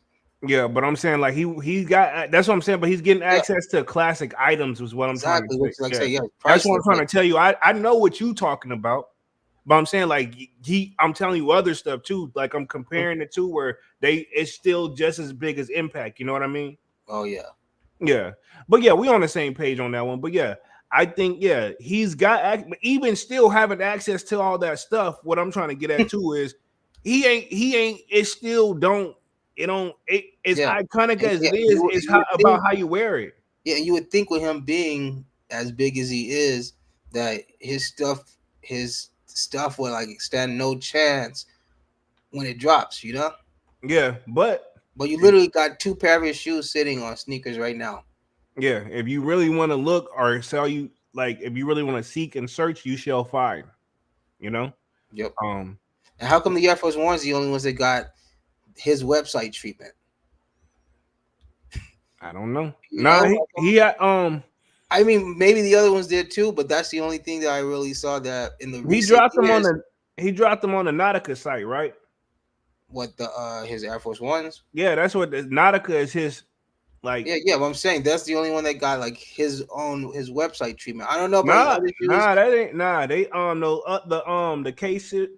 Yeah, but I'm saying like he got that's what I'm saying. But he's getting Yeah, access to classic items, is what I'm trying to exactly. say. Which, like I Yeah, say, yeah, that's what I'm priceless. trying Like, to tell you. I know what you talking about, but I'm saying like I'm telling you other stuff too. Like I'm comparing the two where it's still just as big as Impact. You know what I mean? oh yeah, Yeah, but yeah, we on the same page on that one. But yeah, I think he's got even still having access to all that stuff. What I'm trying to get at too is he ain't it still don't it don't it as yeah, iconic and as yeah. it is. It's You would about think, how you wear it. yeah, you would think with him being as big as he is, that his stuff would like stand no chance when it drops. You know, Yeah, but but you literally got two pair of his shoes sitting on sneakers right now. yeah, if you really want to look or sell you like if you really want to seek and search, you shall find. You know, Yep. um, And how come the Air Force One's the only ones that got his website treatment? I don't know. You Nah, know, he had I mean, maybe the other ones did too, but that's the only thing that I really saw that in the he recent dropped them on years. the Nautica site, right? What the his Air Force Ones? Yeah, that's what the Nautica is his like. Yeah, yeah. But I'm saying that's the only one that got like his website treatment. I don't know about his Nah, other shoes. nah, that ain't nah. They no the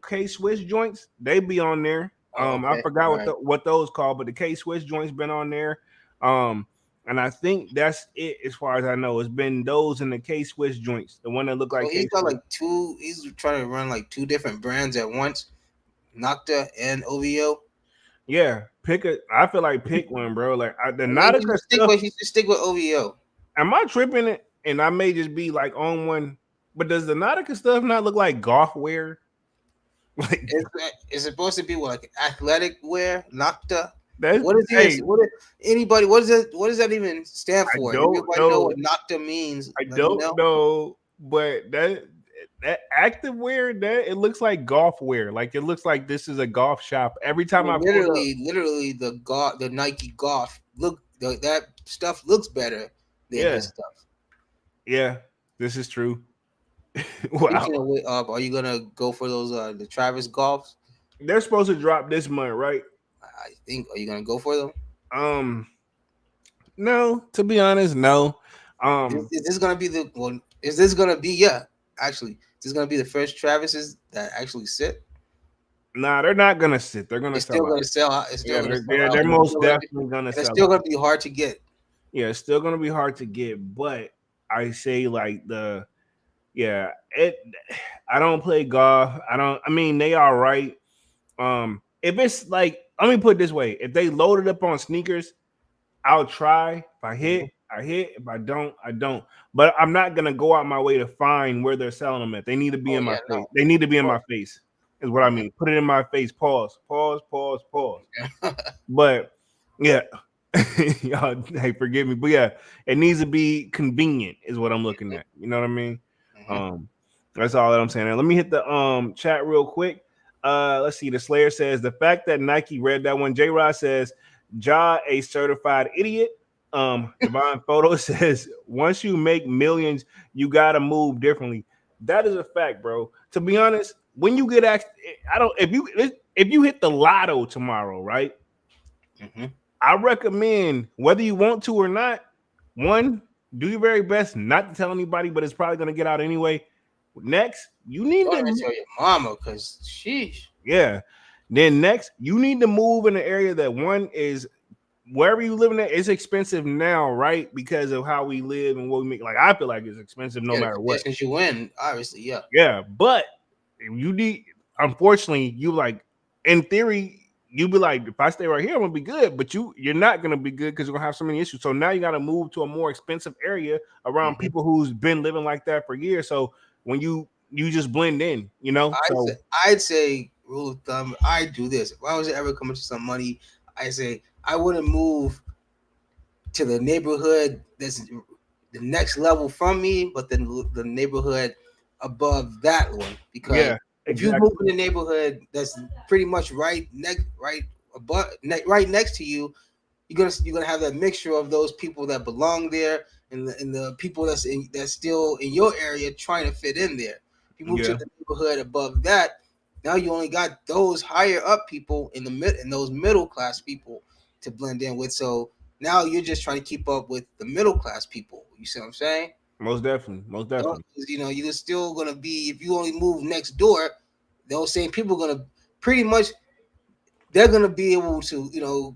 K Swiss joints they be on there. Oh, I okay, forgot all right. what those called, but the K Swiss joints been on there. And I think that's it as far as I know. It's been those and the K Swiss joints, the one that look So like he's K got Swiss. like two. He's trying to run like two different brands at once, Nocta and OVO. Yeah, pick a. I feel like pick one, bro. Like the I mean, Nautica stuff. he should stick with OVO. Am I tripping it? And I may just be like on one. But does the Nautica stuff not look like golf wear? Like It's supposed to be what, like athletic wear, Nocta. that's What is hey, this? Anybody? What is that? What does that even stand I for? If don't anybody know know. what Nocta means, I let me don't know. know, but that active wear that it looks like golf wear. Like it looks like this is a golf shop. Every I time mean, I pull it up, literally, the Nike Golf that stuff looks better than yeah, his stuff. yeah, this is true. Wow, Speaking of which, are you gonna go for those the Travis Golfs? they're supposed to drop this month, right? I think. Are you gonna go for them? Um, no, to be honest, no. Um, Is this gonna be the one? Is this gonna be Actually, is this gonna be the first Travis's that actually sit? nah, they're not gonna sit. They're gonna It's sell still out. gonna sell out. It's still Yeah, gonna sell they're out, and most definitely gonna it's sell still out. gonna be hard to get. Yeah, it's still gonna be hard to get, but I say like yeah, it. I don't play golf. I don't. I mean, they are right. If it's like let me put it this way: if they load it up on sneakers, I'll try. If I Hmm. hit, I hit. If I don't, I don't. But I'm not gonna go out my way to find where they're selling them at. They need to be Oh in my yeah, no. face. They need to be in Well, my face. Is what I mhm. mean. Put it in my face. Pause. Pause. Pause. Pause. But yeah, y'all, hey, forgive me. But yeah, it needs to be convenient. Is what I'm looking at. You know what I mean? Mhm. Um, that's all that I'm saying. Now, let me hit the chat real quick. Let's see. The Slayer says the fact that Nike read that one. J Rod says Ja a certified idiot. Divine Photo says once you make millions, you gotta move differently. That is a fact, bro. To be honest, when you get asked, I don't if you hit the lotto tomorrow, right? Mhm. I recommend whether you want to or not. One, do your very best not to tell anybody, but it's probably gonna get out anyway. Next, you need Don't even to tell your mama, cause sheesh. yeah. Then next, you need to move in an area that one is wherever you living at, it's expensive now, right? Because of how we live and what we make. Like I feel like it's expensive no Yeah, the matter what. conditions you in, obviously, yeah. Yeah, but if you need, unfortunately, you like in theory, you be like, if I stay right here, I'm gonna be good. But you're not gonna be good because you're gonna have so many issues. So now you gotta move to a more expensive area around Hmm. people who's been living like that for years. So when you just blend in, you know. I'd say, So I'd say, rule of thumb, I do this. If I was ever coming to some money, I say I wouldn't move to the neighborhood that's the next level from me, but then the neighborhood above that one. Because yeah, if you move exactly. in a neighborhood that's pretty much right above, right next to you, you're gonna have that mixture of those people that belong there and the people that's still in your area trying to fit in there. If you move to Yeah, the neighborhood above that, now you only got those higher up people in the mid and those middle class people to blend in with. So now you're just trying to keep up with the middle class people. You see what I'm saying? most definitely, most definitely. You're still gonna be if you only move next door, those same people are gonna pretty much they're gonna be able to,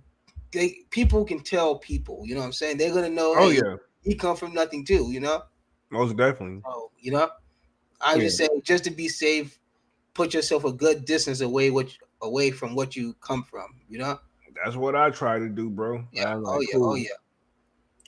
people can tell people, you know what I'm saying? They're gonna know, Oh hey, yeah, he come from nothing too, you know? most definitely. Oh, I Yeah, just say just to be safe, put yourself a good distance away from what you come from, you know? that's what I try to do, bro. Yeah. I was Oh like, yeah. Oh cool. yeah.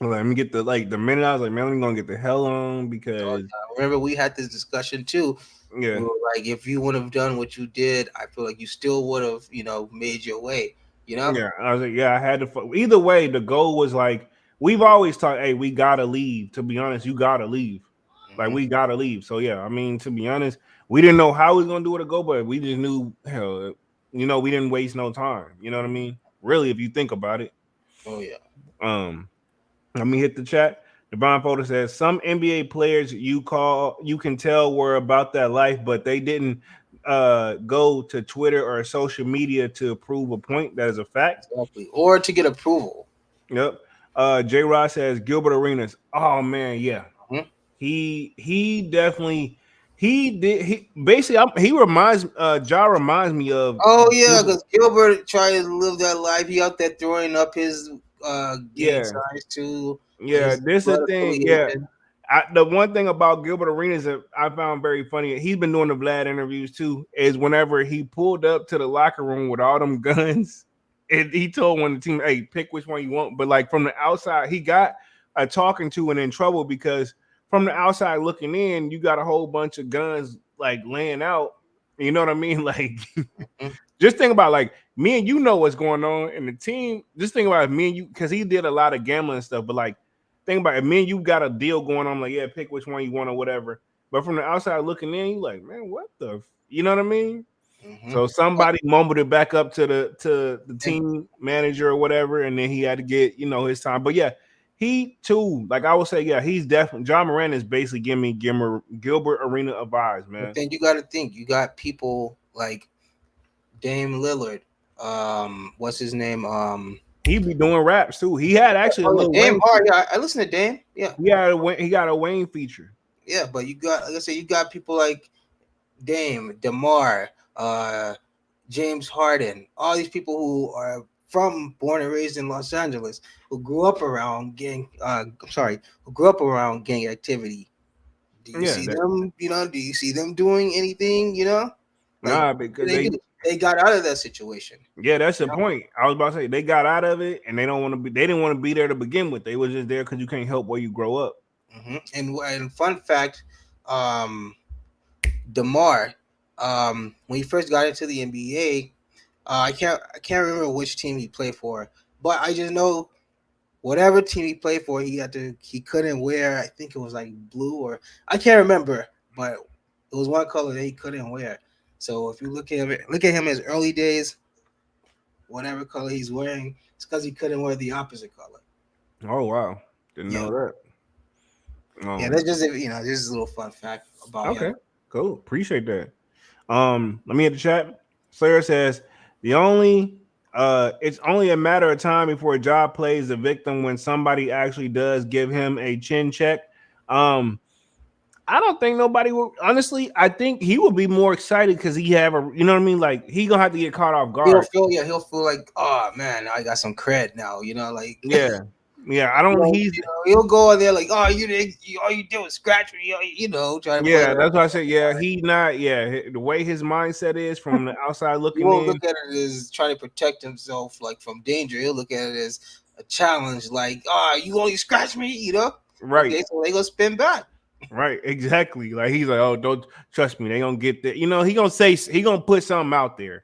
Let me get the minute I was like, man, let me gonna get the hell on Oh because yeah. Remember we had this discussion too. We yeah, were like, if you would have done what you did, I feel like you still would have, made your way, you know? yeah. I was like, yeah, I had to. Either way, the goal was like we've always taught, hey, we gotta leave. To be honest, you gotta leave. Like Hmm. we gotta leave. So yeah, I mean, to be honest, we didn't know how we was gonna do it to go, but we just knew, hell, we didn't waste no time. You know what I mean? Really, if you think about it. Oh yeah. Um, Let me hit the chat. Divine Photo says some NBA players you can tell were about that life, but they didn't go to Twitter or social media to prove a point. That is a fact. Exactly. Or to get approval. Yep. J Rod says Gilbert Arenas. Oh man, yeah. Mhm. He definitely he did he basically he reminds Ja reminds me of Oh yeah, Gilbert. because Gilbert tried to live that life. He out there throwing up his gang Yeah, signs too, yeah. his This the blood thing. Yeah, affiliation. the one thing about Gilbert Arenas that I found very funny, he's been doing the Vlad interviews too, is whenever he pulled up to the locker room with all them guns, and he told one of the team, hey, pick which one you want. But like from the outside, he got a talking to and in trouble because from the outside looking in, you got a whole bunch of guns like laying out. You know what I mean? Like Mhm. just think about like me and you know what's going on in the team. Just think about me and you because he did a lot of gambling and stuff, but like think about it, me and you got a deal going on. Like, yeah, pick which one you want or whatever. But from the outside looking in, you like, man, what the you know what I mean? Mhm. So somebody mumbled it back up to the And team manager or whatever, and then he had to get, his time. But yeah, he too, like I would say, yeah, he's definitely John Moran is basically giving me Gilbert Arena of vibes, but man. then you got to think, you got people like Dame Lillard. What's his name? He be doing raps too. He had actually a Oh yeah, little Dame Wayne. Hard. Yeah, I listen to Dame. Yeah, He got a Wayne feature. yeah. But you got, like I said, you got people like Dame, Demar, James Harden, all these people who are born and raised in Los Angeles, who grew up around gang. Who grew up around gang activity. Do you Yeah, see them? Do you see them doing anything? Like nah, what do because they do? they got out of that situation. Yeah, that's You the know? point. I was about to say they got out of it, and they don't want to be. They didn't want to be there to begin with. They was just there because you can't help where you grow up. And fun fact, um, Demar, when he first got into the NBA, I can't remember which team he played for, but I just know whatever team he played for, he couldn't wear. I think it was like blue or I can't remember, but it was one color that he couldn't wear. So if you look at him his early days, whatever color he's wearing, it's because he couldn't wear the opposite color. Oh wow, didn't Yeah, know that. yeah. That's just just a little fun fact about him. Okay, cool. Appreciate that. Let me hit the chat. Slayer says the only it's only a matter of time before Ja plays the victim when somebody actually does give him a chin check. Um, I don't think nobody will. Honestly, I think he will be more excited because he have a, you know what I mean. Like he gonna have to get caught off guard. He'll feel like, oh man, I got some cred now. Like Yeah, yeah. I don't. He's he'll go in there like, oh, all you do is scratch me, trying to play yeah. the. That's why I said yeah. He not yeah. The way his mindset is from the outside He looking won't in. look at it as trying to protect himself like from danger. He'll look at it as a challenge, like, oh, you only scratch me. Right. Okay, so they gonna spin back. Right, exactly. Like he's like, oh, don't trust me. They gonna get that. He gonna say he gonna put something out there.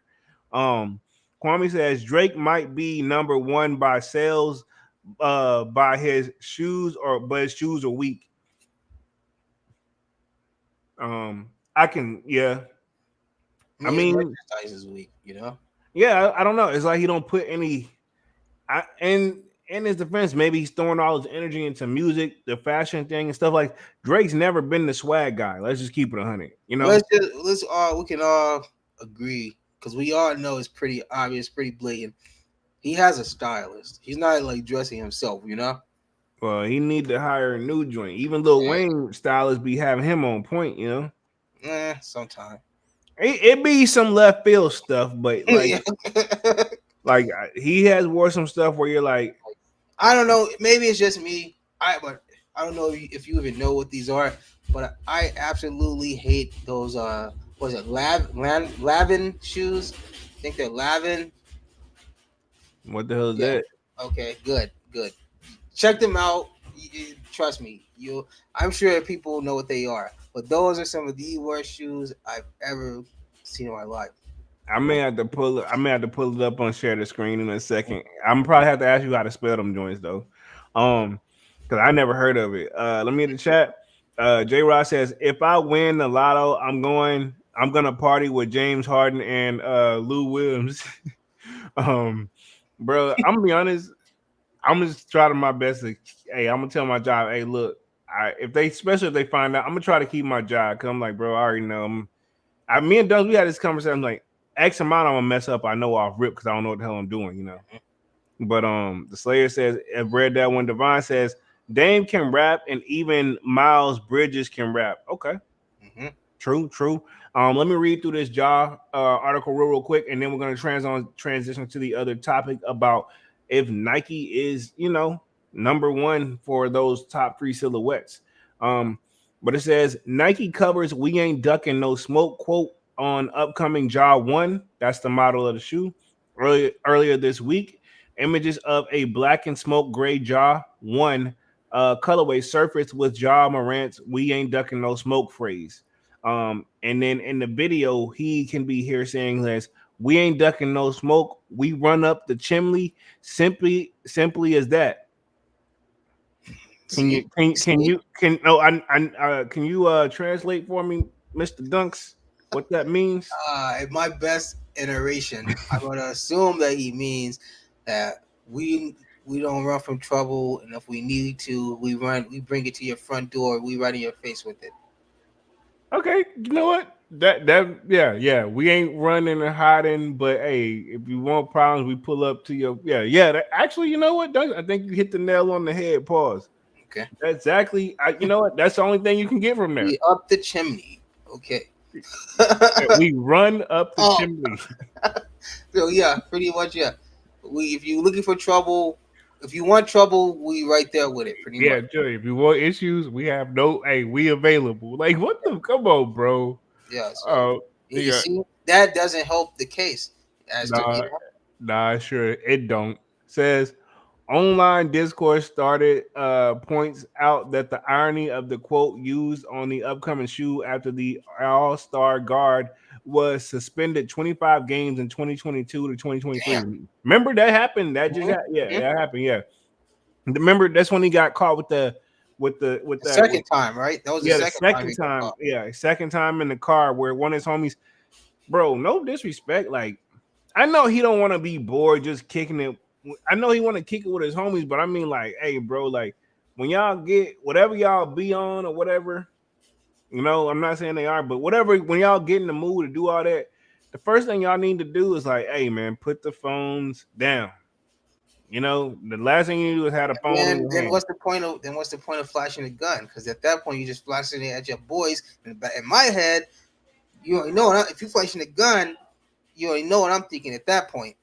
Um, Kwame says Drake might be number one by sales, by his shoes but his shoes are weak. I can, yeah. I I mean, his mean, merchandise is weak. yeah. I don't know. It's like he don't put any. And in his defense, maybe he's throwing all his energy into music, the fashion thing, and stuff like. Drake's never been the swag guy. Let's just keep it 100. Let's all we can all agree because we all know it's pretty obvious, pretty blatant. He has a stylist. He's not like dressing himself. Well, he need to hire a new joint. Even Lil Wayne stylists be having him on point. Sometimes. It be some left field stuff, but Yeah. like he has wore some stuff where you're like, I don't know. Maybe it's just me. But I don't know if you even know what these are. But I absolutely hate those. Was it Lavin shoes? I think they're Lavin. what the hell is Yeah. that? Okay. Good. Good. Check them out. Trust me. I'm sure people know what they are. But those are some of the worst shoes I've ever seen in my life. I may have to pull it. I may have to pull it up on share the screen in a second. I'm probably have to ask you how to spell them joints though, because I never heard of it. Let me in the chat. J. Rod says, if I win the lotto, I'm gonna party with James Harden and Lou Williams. um, bro, I'm gonna be honest. I'm just trying my best to. Hey, I'm gonna tell my job. Hey, look, especially if they find out, I'm gonna try to keep my job. Cause I'm like, bro, I already know. Me and Doug, we had this conversation. I'm like, X amount I'm gonna mess up. I know off rip because I don't know what the hell I'm doing. But the Slayer says, I've read that one. Divine says Dame can rap and even Miles Bridges can rap. Okay. Mm-hmm. True. Let me read through this article real quick, and then we're gonna transition to the other topic about if Nike is, number one for those top three silhouettes. But it says Nike covers "We Ain't Ducking No Smoke" quote on upcoming Ja 1. That's the model of the shoe. Earlier this week, images of a black and smoke gray Ja 1 colorway surfaced with Ja Morant's "We Ain't Ducking No Smoke" phrase. And then in the video, he can be here saying this: "We ain't ducking no smoke. We run up the chimney. Simply as that." Can you translate for me, Mr. Dunks, what that means? In my best iteration, I'm gonna assume that he means that we don't run from trouble, and if we need to, we bring it to your front door, we run in your face with it. Okay, you know what? Yeah. We ain't running and hiding, but hey, if you want problems, we pull up to your actually, you know what? Dunks, I think you hit the nail on the head. Pause. Okay. Exactly. You know what? That's the only thing you can get from there. We up the chimney. Okay. We run up the chimney. So yeah, pretty much yeah. If you looking for trouble, if you want trouble, we right there with it. Pretty much. Sure. If you want issues, we have we available. Like what the? Come on, bro. Yeah. So you see, that doesn't help the case as to Nah, nah, sure it don't. Says online discourse started points out that the irony of the quote used on the upcoming shoe after the All-Star guard was suspended 25 games in 2022 to damn. 2023. Remember that happened? That just yeah, Mhm. that happened. Yeah. Remember that's when he got caught with the with The that second time, right? That was the yeah, the second time second he got time. caught. Yeah, second time in the car where one of his homies, bro, no disrespect. Like, I know he don't want to be bored just kicking it. I know he want to kick it with his homies, but I mean, like, hey, bro, like when y'all get whatever y'all be on or whatever, I'm not saying they are, but whatever, when y'all get in the mood to do all that, the first thing y'all need to do is like, hey, man, put the phones down. The last thing you do is have a phone in your Then hand. what's the point of flashing a gun? Because at that point you're just flashing it at your boys. In my head, you already know if you're flashing a gun, you already know what I'm thinking at that point.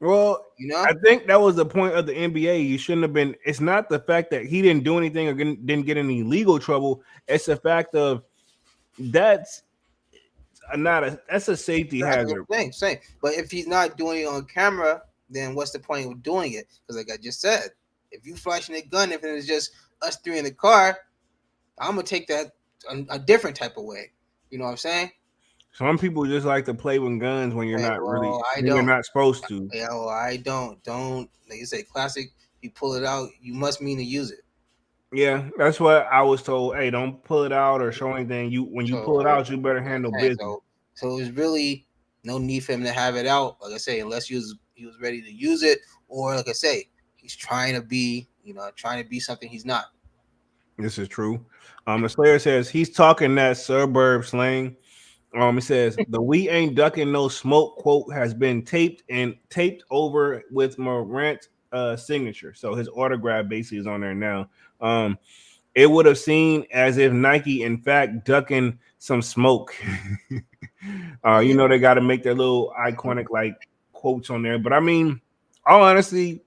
Well, You know, I think that was the point of the NBA. You shouldn't have been. It's not the fact that he didn't do anything or didn't get any legal trouble. It's the fact of that's not a that's a safety exactly hazard. what I'm saying. But if he's not doing it on camera, then what's the point of doing it? Because like I just said, if you flashing a gun, if it's just us three in the car, I'm gonna take that a different type of way. You know what I'm saying? Some people just like to play with guns Hey, well, I when you're don't. not supposed to. Yeah, well, I don't. Don't like you say classic. You pull it out, you must mean to use it. Yeah, that's what I was told. Hey, don't pull it out or show anything. You when you So, pull it out, you better you know handle what I'm saying? business. So there's really no need for him to have it out. Like I say, unless he was ready to use it, or like I say, he's trying to be, trying to be something he's not. This is true. The Slayer says he's talking that suburb slang. It says the "we ain't ducking no smoke" quote has been taped over with Morant signature. So his autograph basically is on there now. Um, it would have seemed as if Nike, in fact, ducking some smoke. Yeah. They got to make their little iconic like quotes on there. But I mean, all honesty,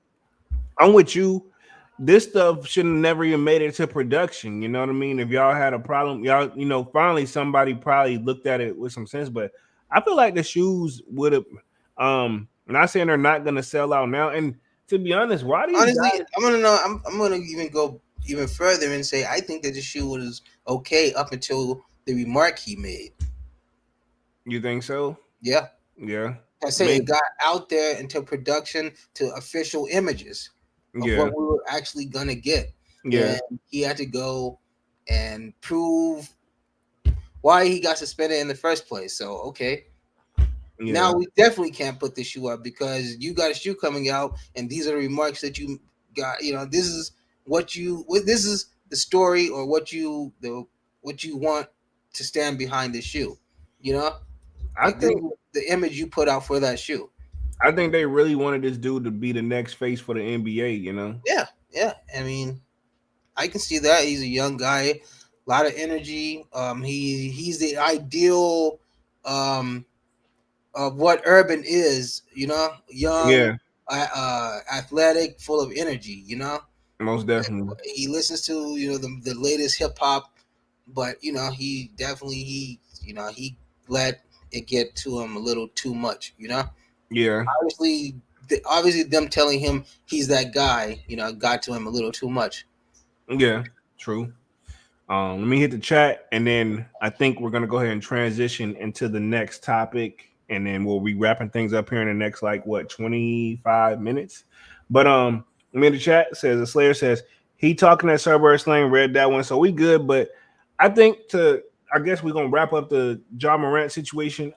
I'm with you. This stuff should have never even made it to production. You know what I mean? If y'all had a problem, y'all, finally somebody probably looked at it with some sense. But I feel like the shoes would have. Not saying they're not gonna sell out now. And to be honest, why these Honestly, guys? I'm gonna know. I'm gonna even go even further and say I think that the shoe was okay up until the remark he made. You think so? Yeah, Yeah, I say it maybe. got out there into production to official images of Yeah, what we were actually gonna get, yeah, and he had to go and prove why he got suspended in the first place. So okay, now yeah. we definitely can't put the shoe up because you got a shoe coming out, and these are the remarks that you got. This is this is the story or what you want to stand behind the shoe. You know, I like this think is the image you put out for that shoe. I think they really wanted this dude to be the next face for the NBA. Yeah, yeah. I mean, I can see that he's a young guy, a lot of energy. He's the ideal um of what Urban is. Young, Yeah, athletic, full of energy. most definitely. He listens to the latest hip hop, but he definitely he let it get to him a little too much. Yeah, Obviously, obviously them telling him he's that guy, got to him a little too much. yeah, true. Let me hit the chat, and then I think we're gonna go ahead and transition into the next topic, and then we'll be wrapping things up here in the next 25 minutes. But let me hit the chat. Says the Slayer says he talking that suburb slang. Read that one, so we good. But I think I guess we're gonna wrap up the John Morant situation.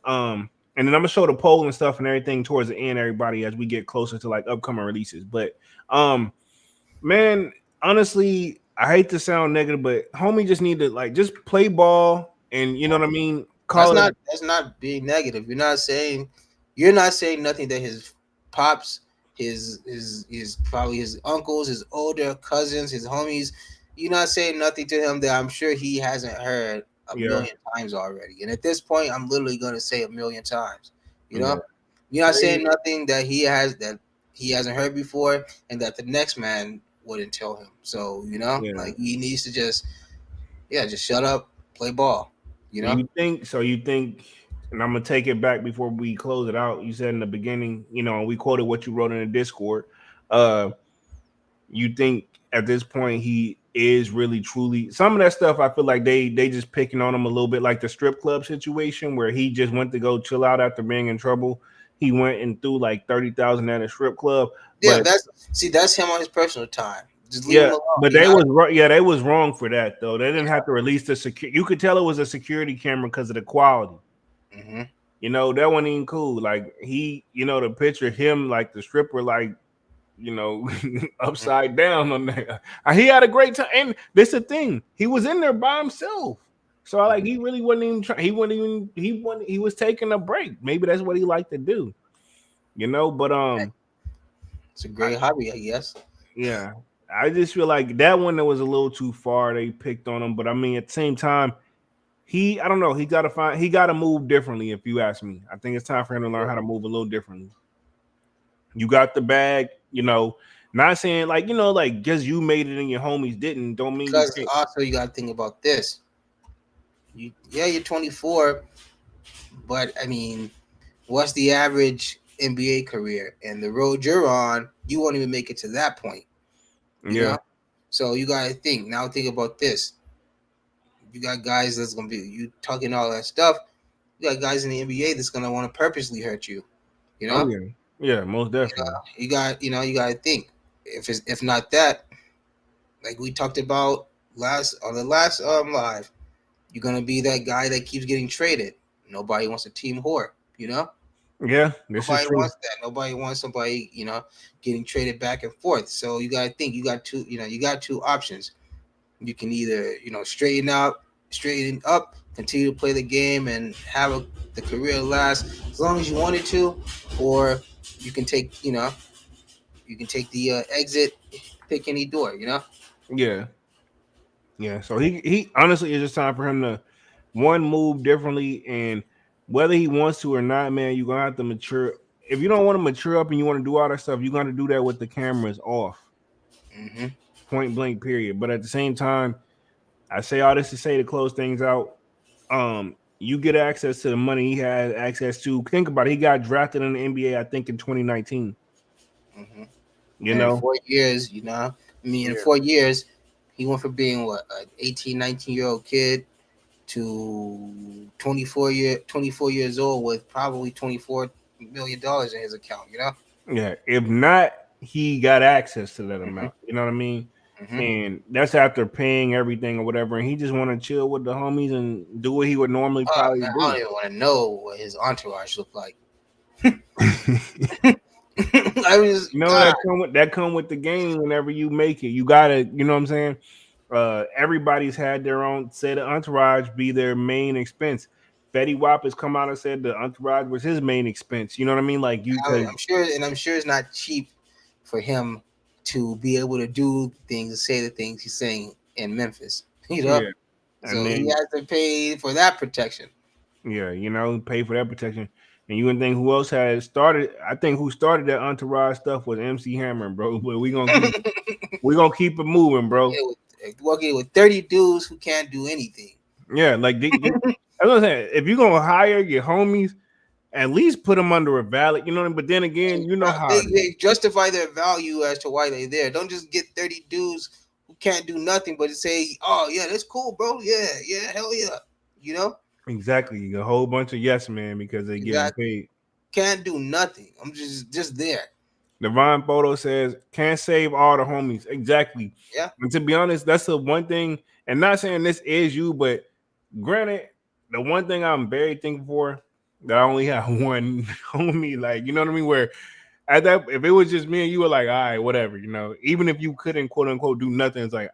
And then I'm gonna show the poll and stuff and everything towards the end, everybody, as we get closer to like upcoming releases. But um, man, honestly, I hate to sound negative, but homie just need to like just play ball and you know what I mean. Call it. That's not being negative. You're not saying nothing that his pops, his probably his uncles, his older cousins, his homies. You're not saying nothing to him that I'm sure he hasn't heard a Yeah, million times already. And at this point, I'm literally gonna say a million times. You yeah, know, you're not play. saying nothing that he hasn't heard before, and that the next man wouldn't tell him. So Yeah. like he needs to just just shut up, play ball. You So know. you think? So you think? and I'm gonna take it back before we close it out. You said in the beginning, and we quoted what you wrote in the Discord. Uh, you think at this point he is really truly some of that stuff? I feel like they just picking on him a little bit, like the strip club situation where he just went to go chill out after being in trouble. He went and threw like 30,000 at a strip club, Yeah, but that's him on his personal time. Just leave him yeah, alone. but You know. they was wrong for that though. They didn't have to release the security. You could tell it was a security camera because of the quality. Hmm. That wasn't even cool. Like the picture of him like the stripper like Hmm. upside down on there. He had a great time, and this the thing. He was in there by himself, so like he really wasn't even trying. He wasn't even he wasn't, he was taking a break. Maybe that's what he liked to do, But It's a I, great hobby, I guess. yeah, I just feel like that one that was a little too far. They picked on him, but I mean at the same time, I don't know. He got to move differently. If you ask me, I think it's time for him to learn how to move a little differently. You got the bag, Not saying like like just you made it and your homies didn't. Don't mean you Because can't. also you got to think about this. You're 24, but I mean, what's the average NBA career? And the road you're on, you won't even make it to that point. You Yeah, know. So you got to think now. Think about this. You got guys that's gonna be you talking all that stuff. You got guys in the NBA that's gonna want to purposely hurt you. You oh know. yeah, yeah, most definitely. You got to think. If not that, like we talked about last live, you're gonna be that guy that keeps getting traded. Nobody wants a team whore, you know. Yeah, this is Nobody true. wants that. Nobody wants somebody, getting traded back and forth. So you gotta think. You got two options. You can either, straighten up, continue to play the game, and have the career last as long as you wanted to, or you can take, the exit, pick any door, Yeah, yeah. So he honestly it's just time for him to one move differently, and whether he wants to or not, man, you're gonna have to mature. If you don't want to mature up and you want to do all that stuff, you're gonna do that with the cameras off, Hmm. point blank, period. But at the same time, I say all this to say to close things out. You get access to the money he had access to. Think about it. He got drafted in the NBA, I think, in 2019. Hmm. You And in know? 4 years, in Yeah. 4 years, he went from being what, an 18, 19-year-old kid to 24 years old with probably $24 million in his account, Yeah. If not, he got access to that Hmm. amount. You know what I mean? Hmm. And that's after paying everything or whatever. And he just want to chill with the homies and do what he would normally Oh probably man, I don't do. even want to know what his entourage looked like. you I was know God. that come with the game whenever you make it. You gotta, you know what I'm saying? Everybody's had their own say the entourage be their main expense. Fetty Wap has come out and said the entourage was his main expense. You know what I mean? Like you, because I'm sure it's not cheap for him to be able to do things and say the things he's saying in Memphis. yeah, and So he then has to pay for that protection. yeah, pay for that protection. And you wouldn't think who else had started? I think who started that entourage stuff was MC Hammer, bro. But we gonna keep it moving, bro. Working with 30 dudes who can't do anything. Yeah, like I was saying, if you're gonna hire your homies, at least put them under a valid, you know. But then again, you know how it is. They justify their value as to why they're there. Don't just get 30 dudes who can't do nothing but say, "Oh yeah, that's cool, bro. Yeah, yeah, hell yeah." You know Exactly, a whole bunch of yes men because they getting exactly. paid. Can't do nothing. I'm just there. Divine Photo says can't save all the homies. Exactly. Yeah. And to be honest, that's the one thing. And not saying this is you, but granted, the one thing I'm very thankful for that I only have one homie. Like, you know what I mean? Where at that, if it was just me and you were like, all right, whatever, even if you couldn't quote unquote do nothing, it's like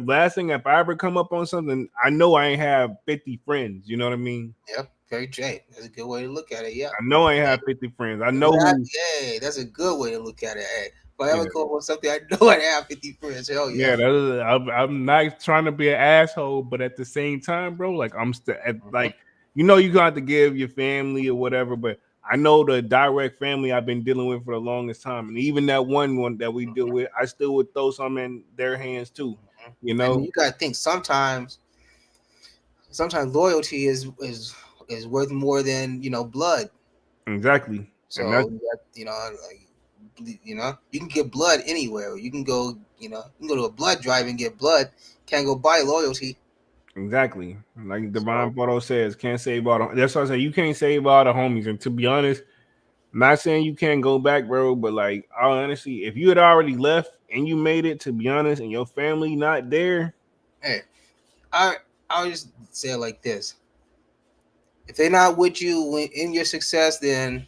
last thing if I ever come up on something, I know I ain't have 50 friends. You know what I mean? Yeah. Very J. That's a good way to look at it. Yeah. I know I ain't have 50 friends. I know who. Exactly. Hey, that's a good way to look at it. Hey, if I Yeah. ever come up with something, I know I have 50 friends. Hell yeah. Yeah, I'm not trying to be an asshole, but at the same time, bro, like I'm still Mhm. like you got to give your family or whatever, but I know the direct family I've been dealing with for the longest time, and even that one that we deal with, I still would throw some in their hands too. You And know, you gotta think sometimes loyalty is is worth more than blood. Exactly. And So that's you can get blood anywhere. You can go you can go to a blood drive and get blood. Can't go buy loyalty. exactly like Divine So Photo says, can't save all the that's what I say. You can't save all the homies. And to be honest, I'm not saying you can't go back, bro, but like honestly, if you had already left and you made it, to be honest, and your family not there, hey, I I'll just say it like this: if they're not with you in your success, then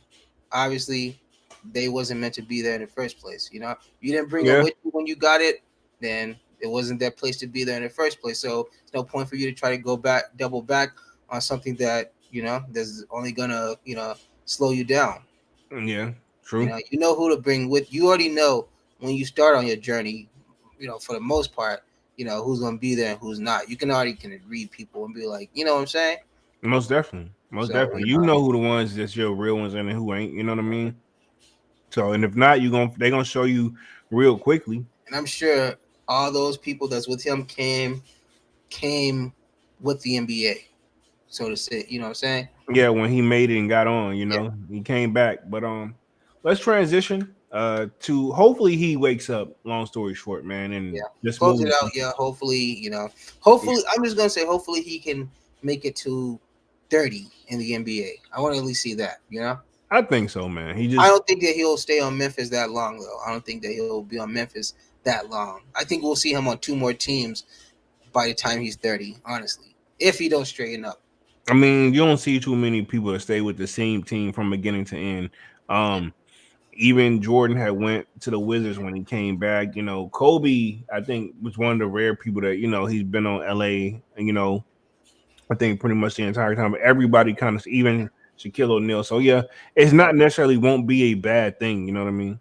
obviously they wasn't meant to be there in the first place. You didn't bring them yeah, with you when you got it, then it wasn't their place to be there in the first place. So there's no point for you to try to go back, double back on something that that's only gonna slow you down. yeah, true. You know who to bring with. You already know when you start on your journey. For the most part, who's gonna be there and who's not. You can read people and be like, you know what I'm saying. Most definitely. Most So definitely. You know who the ones that's your real ones and who ain't, you know what I mean? So and if not, they're gonna show you real quickly. and I'm sure all those people that's with him came with the NBA, so to say. You know what I'm saying? Yeah, when he made it and got on, he came back. But let's transition to hopefully he wakes up, long story short, man, and Yeah. this Close it movie. out. Yeah. Hopefully, Yeah, hopefully, I'm just gonna say, hopefully, he can make it to 30 in the NBA. I want to at least see that. I think so, man. He I just don't think that he'll stay on Memphis that long, though. I don't think that he'll be on Memphis that long. I think we'll see him on two more teams by the time he's 30. Honestly, if he don't straighten up. I mean, you don't see too many people that stay with the same team from beginning to end. Um, Even Jordan had went to the Wizards when he came back. Kobe, I think, was one of the rare people that he's been on LA. And I think pretty much the entire time. Everybody kind of, even Shaquille O'Neal. So yeah, it's not necessarily won't be a bad thing. You know what I mean?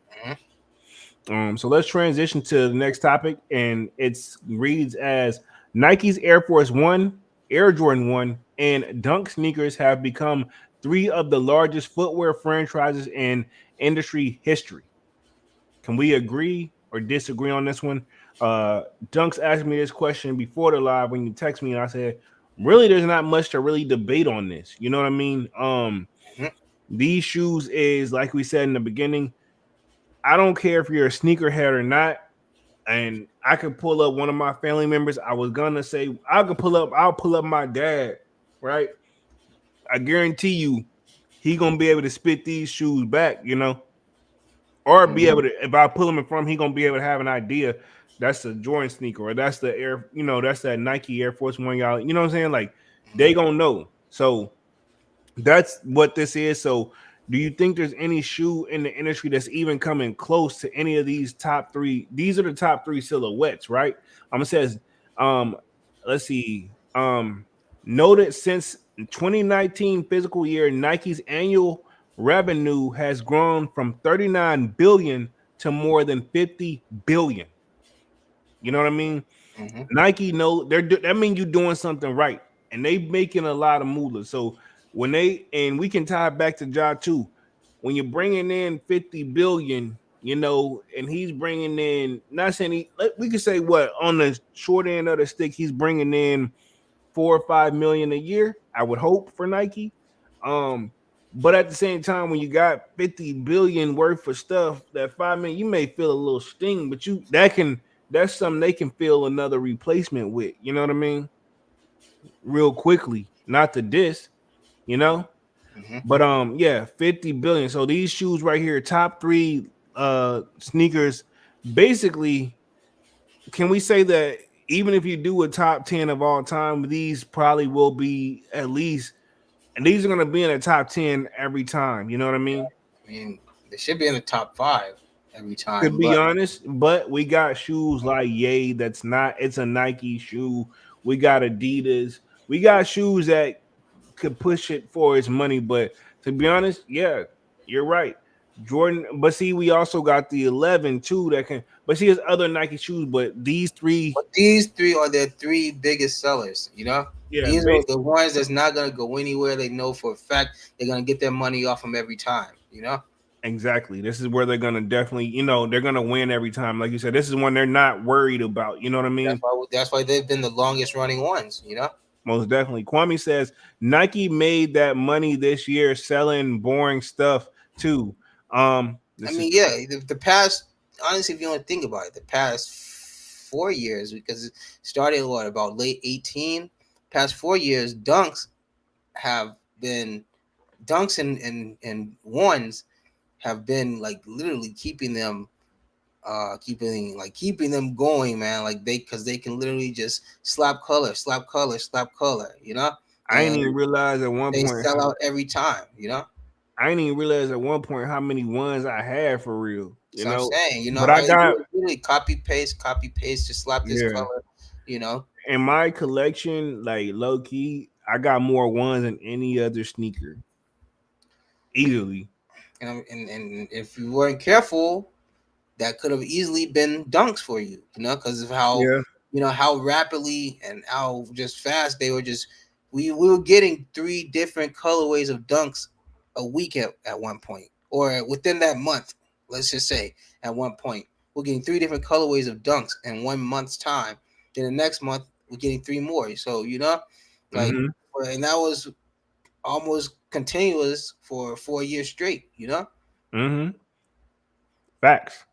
Mhm. So let's transition to the next topic, and it reads as Nike's Air Force One, Air Jordan One, and Dunk sneakers have become three of the largest footwear franchises in industry history. Can we agree or disagree on this one? Dunks asked me this question before the live when you text me, and I said, really, there's not much to really debate on this. You know what I mean? Mhm. These shoes is like we said in the beginning. I don't care if you're a sneakerhead or not. And I could pull up one of my family members. I was gonna say I'll pull up my dad, right? I guarantee you he gonna be able to spit these shoes back, or be Mhm. able to if I pull him in front, he gonna be able to have an idea. That's the Jordan sneaker, or that's the Air, that's that Nike Air Force One, y'all. You know what I'm saying? Like they Mhm. gonna know. So that's what this is. So, do you think there's any shoe in the industry that's even coming close to any of these top three? These are the top three silhouettes, right? Says, um, let's see. Noted since 2019 physical year, Nike's annual revenue has grown from 39 billion to more than 50 billion. You know what I mean? Mhm. Nike know that mean you doing something right, and they making a lot of moolah. So when they and we can tie it back to Ja too. When you're bringing in 50 billion, and he's bringing in not saying we could say what on the short end of the stick he's bringing in 4 or 5 million a year. I would hope for Nike. Um, but at the same time, when you got 50 billion worth of stuff, that 5 million, you may feel a little sting, but that's something they can feel another replacement with. You know what I mean? Real quickly, not the diss, you know. Mhm. But yeah, 50 billion. So these shoes right here, top three sneakers, basically, can we say that even if you do a top 10 of all time, these probably will be at least, and these are gonna be in the top 10 every time, you know what I mean? I mean, they should be in the top five every To time, be but honest, but we got shoes like Ye that's not, it's a Nike shoe. We got Adidas. We got shoes that could push it for its money. But to be honest, yeah, you're right. Jordan, but see, we also got the 11 too that can, but see, there's other Nike shoes, but these three, these three are their three biggest sellers. yeah, These are the ones that's not gonna go anywhere. They know for a fact they're gonna get their money off them every time. exactly. This is where they're gonna definitely, they're gonna win every time. Like you said, this is one they're not worried about. You know what I That's mean? why they've been the longest running ones. Most definitely. Kwame says Nike made that money this year selling boring stuff too. I This is mean, yeah, the past, honestly, if you don't think about it, the past 4 years, because it started what about late 18, past 4 years, have been dunks and ones have been like literally keeping them going, man. Like because they can literally just slap color, slap color, I didn't and even realize at one they point sell out every time. I didn't even realize at one point how many ones I had for real, So I'm saying, But all I you do got is literally copy paste, just slap this yeah. color, you know. In my collection, like low key, I got more ones than any other sneaker. Easily. And if you weren't careful, that could have easily been dunks for you, because of how Yeah. how rapidly and how just fast they were just we were getting three different colorways of dunks a week at one point, or within that month. Let's just say at one point we're getting three different colorways of dunks in 1 month's time. Then the next month we're getting three more. So like, Mm-hmm. and that was almost continuous for 4 years straight. Mm-hmm. Facts.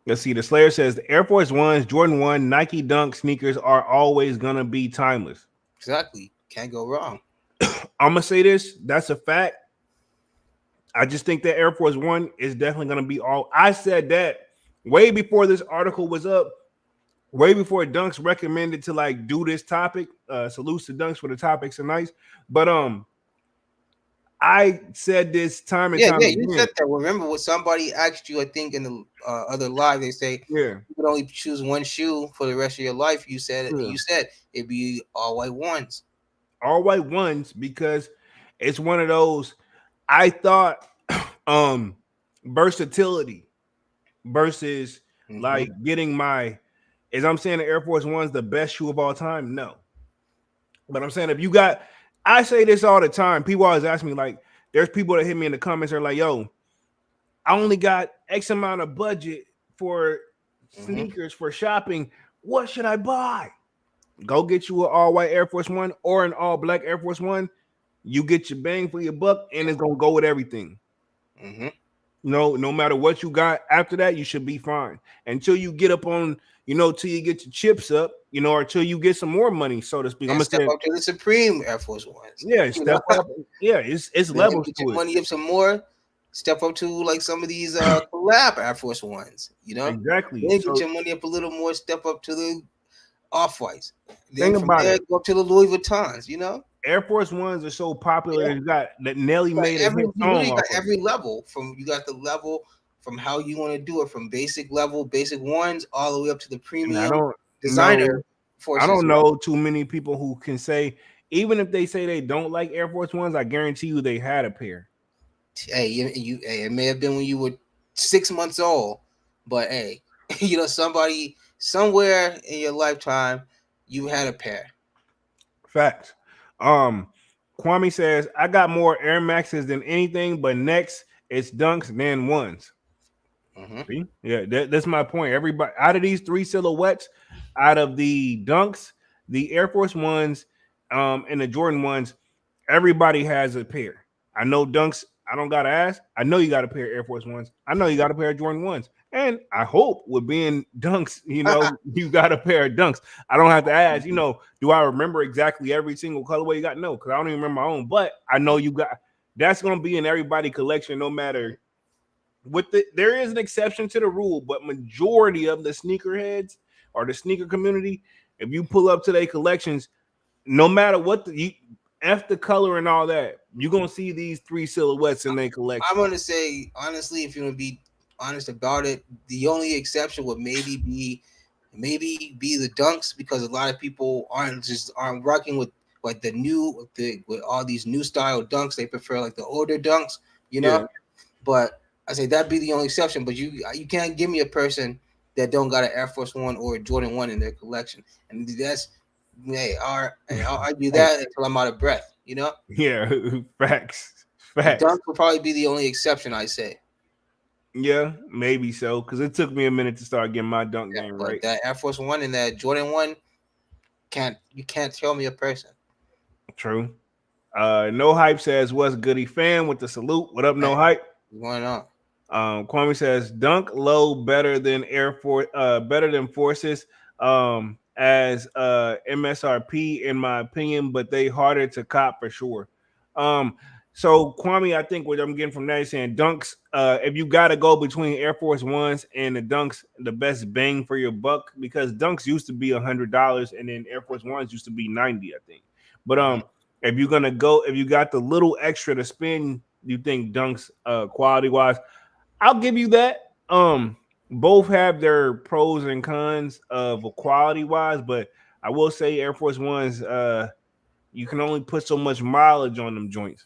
Let's see. The Slayer says the Air Force Ones, Jordan 1, Nike Dunk sneakers are always gonna be timeless. Exactly, can't go wrong. I'm gonna say this. That's a fact. I just think that Air Force One is definitely gonna be all. I said that way before this article was up, way before Dunks recommended to like do this topic. Salutes to Dunks for the topics tonight. But I said this time and Yeah, time yeah, you again. said that. Remember what somebody asked you? I think in the other live, they say Yeah, you could only choose one shoe for the rest of your life. You said yeah. you said it'd be all white ones. All white ones because it's one of those. I thought um versatility versus Hmm. like getting my is I'm saying the Air Force One's the best shoe of all time. No, but I'm saying if you got, I say this all the time. People always ask me like, there's people that hit me in the comments are like, "Yo, I only got X amount of budget for Hmm. sneakers for shopping. What should I buy?" Go get you an all white Air Force One or an all black Air Force One. You get your bang for your buck, and it's gonna go with everything. Hmm. No matter what you got after that, you should be fine until you get up on, till you get your chips up, or till you get some more money, so to speak. I'm And gonna step say, up to the Supreme Air Force Ones. yeah, step up. Yeah, it's Then levels get to your it. money up some more. Step up to like some of these collab Air Force Ones. Exactly. Then get So your money up a little more. Step up to the Off Whites. Then think from about there it. go up to the Louis Vuittons. Air Force Ones are so popular. Yeah. It's got that Nelly Got made a hit you song literally got off of it. every level from you got the level from how you want to do it from basic level, basic ones, all the way up to the And I premium don't designer know. I forces. don't know too many people who can say, even if they say they don't like Air Force Ones, I guarantee you they had a pair. Hey, hey, it may have been when you were 6 months old, but hey, somebody somewhere in your lifetime, you had a pair. Facts. Um, Kwame says, I got more Air Maxes than anything, but next it's dunks than ones. Hmm. See? Yeah, that's my point. Everybody out of these three silhouettes, out of the dunks, the Air Force Ones, and the Jordan ones, everybody has a pair. I know dunks. I don't gotta ask. I know you got a pair of Air Force Ones. I know you got a pair of Jordan ones. And I hope with being dunks, you got a pair of dunks. I don't have to ask, do I remember exactly every single colorway you got? No, because I don't even remember my own. But I know you got that's gonna be in everybody collection, no matter there is an exception to the rule, but majority of the sneakerheads or the sneaker community, if you pull up to their collections, no matter what F the color and all that, you're gonna see these three silhouettes in their I'm collection. gonna say honestly, if you want to be honest about it, the only exception would maybe be the dunks, because a lot of people aren't rocking with like with all these new style dunks. They prefer like the older dunks, you Yeah, know. But I say that'd be the only exception. But you can't give me a person that don't got an Air Force One or a Jordan One in their collection, and that's I'll argue hey, that until I'm out of breath. yeah, facts, The facts. dunks would probably be the only exception, I say. Yeah, maybe so, because it took me a minute to start getting my dunk Yeah, game but right. that Air Force One and that Jordan One, can't tell me a person. True. No hype says what's goody fan with the salute. What up, Hey, no hype? what's going on? Kwame says dunk low better than Air Force, better than Forces, as MSRP in my opinion, but they harder to cop for sure. Um, so Kwame, I think what I'm getting from that is saying dunks. If you got to go between Air Force Ones and the dunks, the best bang for your buck, because dunks used to be $100 and then Air Force Ones used to be 90, I think. But Mhm. if you're gonna go, if you got the little extra to spend, you think dunks, quality wise, I'll give you that. Both have their pros and cons of quality wise, but I will say Air Force Ones, you can only put so much mileage on them joints.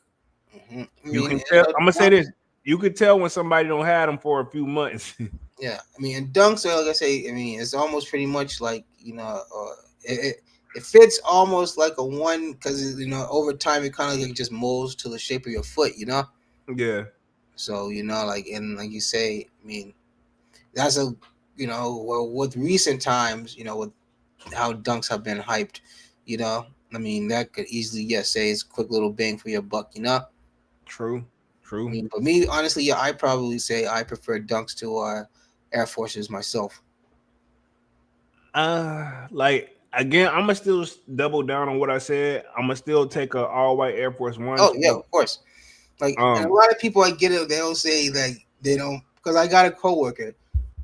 I You mean, can tell. I'm gonna say this: you could tell when somebody don't have them for a few months. yeah. I mean, and dunks are like I say. I mean, it's almost pretty much like it fits almost like a one because over time it kind of like just molds to the shape of your foot. Yeah, So like and like you say, I mean, that's a well with recent times, with how dunks have been hyped, you know. I mean, that could easily say it's a quick little bang for your buck. true, I true. mean, but me honestly, yeah, I probably say I prefer dunks to Air Forces myself. Like again, I'm gonna still double down on what I said. I'm gonna still take a all white Air Force One. Oh yeah, So, of course. Like, and a um, lot of people I get it, they'll say that they don't because I got a coworker.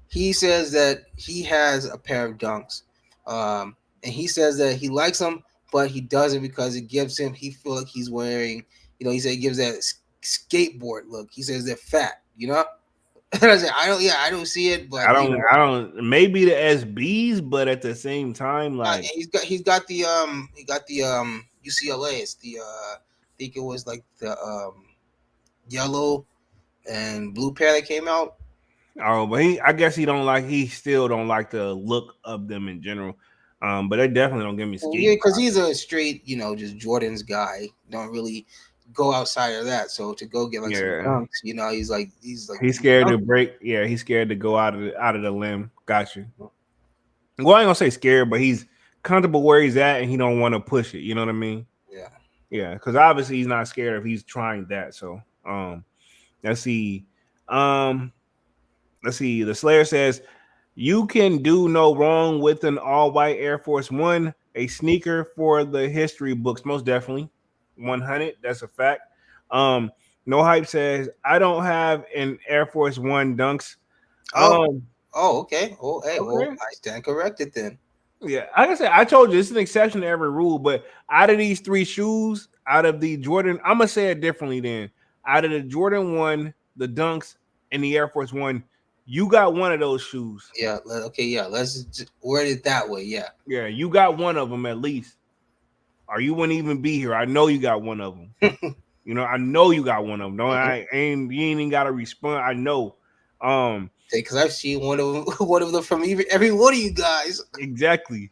He says that he has a pair of dunks, and he says that he likes them, but he doesn't because it gives him. He feel like he's wearing. He said it gives that skateboard look. He says they're fat. And I said, I don't. Yeah, I don't see it, but I don't. Maybe the SBs, but at the same time, and like he got the UCLA. It's I think it was like the yellow and blue pair that came out. oh, but I guess he still don't like the look of them in general. But they definitely don't give me Well, yeah, skate. because he's a straight, just Jordan's guy. Don't really go outside of that. So to go get like some Yeah, dunks, he's like he's these scared to dunks. break. Yeah, he's scared to go out of the limb. Got you. Well, I ain't gonna say scared, but he's comfortable where he's at, and he don't want to push it. You know what I mean? Yeah. Yeah, because obviously he's not scared if he's trying that. So, let's see. Um, let's see. The Slayer says you can do no wrong with an all white Air Force One, a sneaker for the history books. Most definitely, 100. That's a fact. Um, no hype says I don't have an Air Force One dunks. Oh. Um, Oh. Okay. Oh. Hey. Well, okay. I stand corrected then. Yeah, like I said, I told you it's an exception to every rule. But out of these three shoes, out of the Jordan, I'm gonna say it differently. Then, out of the Jordan One, the Dunks, and the Air Force One, you got one of those shoes. Yeah. Okay. Yeah. Let's just word it that way. Yeah. Yeah, you got one of them at least, or you wouldn't even be here. I know you got one of them. You know, I know you got one of them. No, Mhm. I ain't. You ain't even got to respond. I know. Because I've seen one of them, one of them from every one of you guys. Exactly.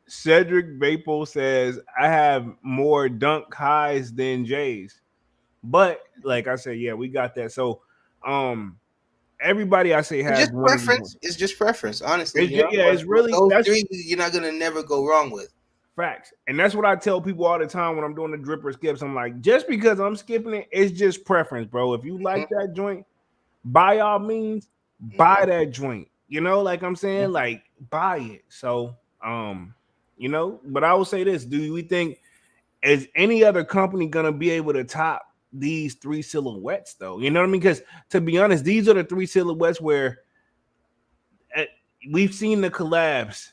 Cedric Vapo says I have more dunk highs than J's. But like I said, yeah, we got that. So everybody I say It's has just one of these ones. preference. It's just preference, honestly. It's just, yeah, But it's really those that's three, you're not gonna never go wrong with. facts. And that's what I tell people all the time when I'm doing the dripper skips. I'm like, just because I'm skipping it, it's just preference, bro. If you Hmm. like that joint, by all means, buy Hmm. that joint. You know, like I'm Hmm. saying, like buy it. So but I will say this: do we think is any other company gonna be able to top these three silhouettes though? You know what I mean? Because to be honest, these are the three silhouettes where uh, we've seen the collabs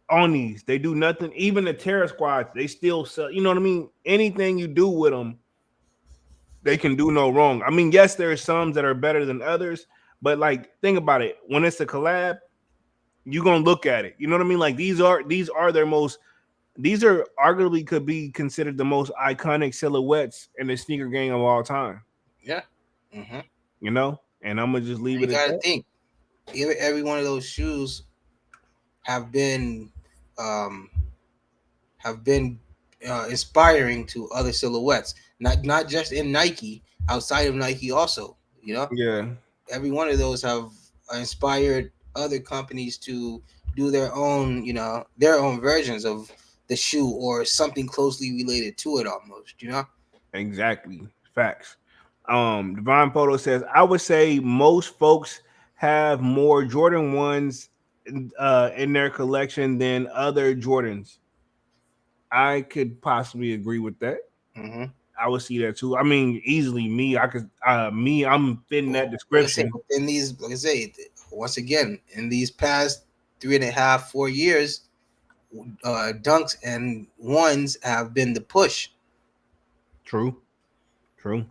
on these. They do nothing. Even the Terror Squads, they still sell. You know what I mean? Anything you do with them, they can do no wrong. I mean, yes, there are some that are better than others, but like think about it. When it's a collab, you're gonna look at it. You know what I mean? Like these are their most. These are arguably could be considered the most iconic silhouettes in the sneaker game of all time. Yeah. Hmm. You know, and I'm gonna just leave You it at gotta that. think. Every one of those shoes have been um, have been inspiring to other silhouettes. Not just in Nike, outside of Nike also. Yeah, Every one of those have inspired other companies to do their own versions of the shoe or something closely related to it almost, you know? Exactly. Facts. Divine Photo says, I would say most folks have more Jordan ones in their collection than other Jordans. I could possibly agree with that. Mm-hmm. I would see that too. I mean, easily me. I could I'm fitting that Like I say, description. in these, like I say, once again, in these past 3.5, 4 years, dunks and ones have been the push. True. True.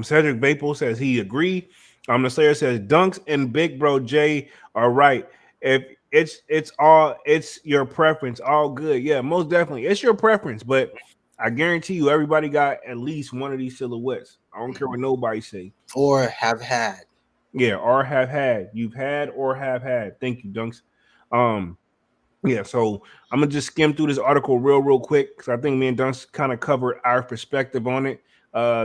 Cedric Vapor says he agree. The Slayer says Dunks and Big Bro J are right. If it's your preference, all good. Yeah, most definitely. It's your preference, but I guarantee you everybody got at least one of these silhouettes. I don't care what nobody say. Or have had. Yeah, or have had. You've had or have had. Thank you, Dunks. Um, yeah, so I'm gonna just skim through this article real quick because I think me and Dunst kind of covered our perspective on it.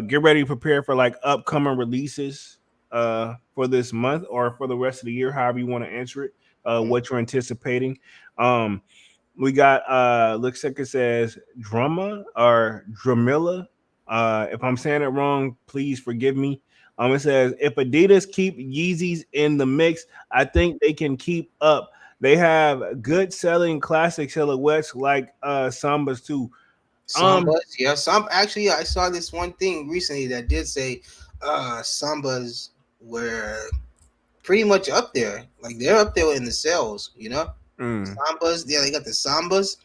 Get ready to prepare for like upcoming releases for this month or for the rest of the year, however you want to answer it. What you're anticipating. Um, we got looks like it says Drama or Dramilla. If I'm saying it wrong, please forgive me. It says if Adidas keep Yeezys in the mix, I think they can keep up. They have good selling classic silhouettes like Sambas too. Um, Sambas, yeah. Some actually, I saw this one thing recently that did say Sambas were pretty much up there. Like they're up there in the sales, you know. mm, Sambas, yeah, they got the Sambas,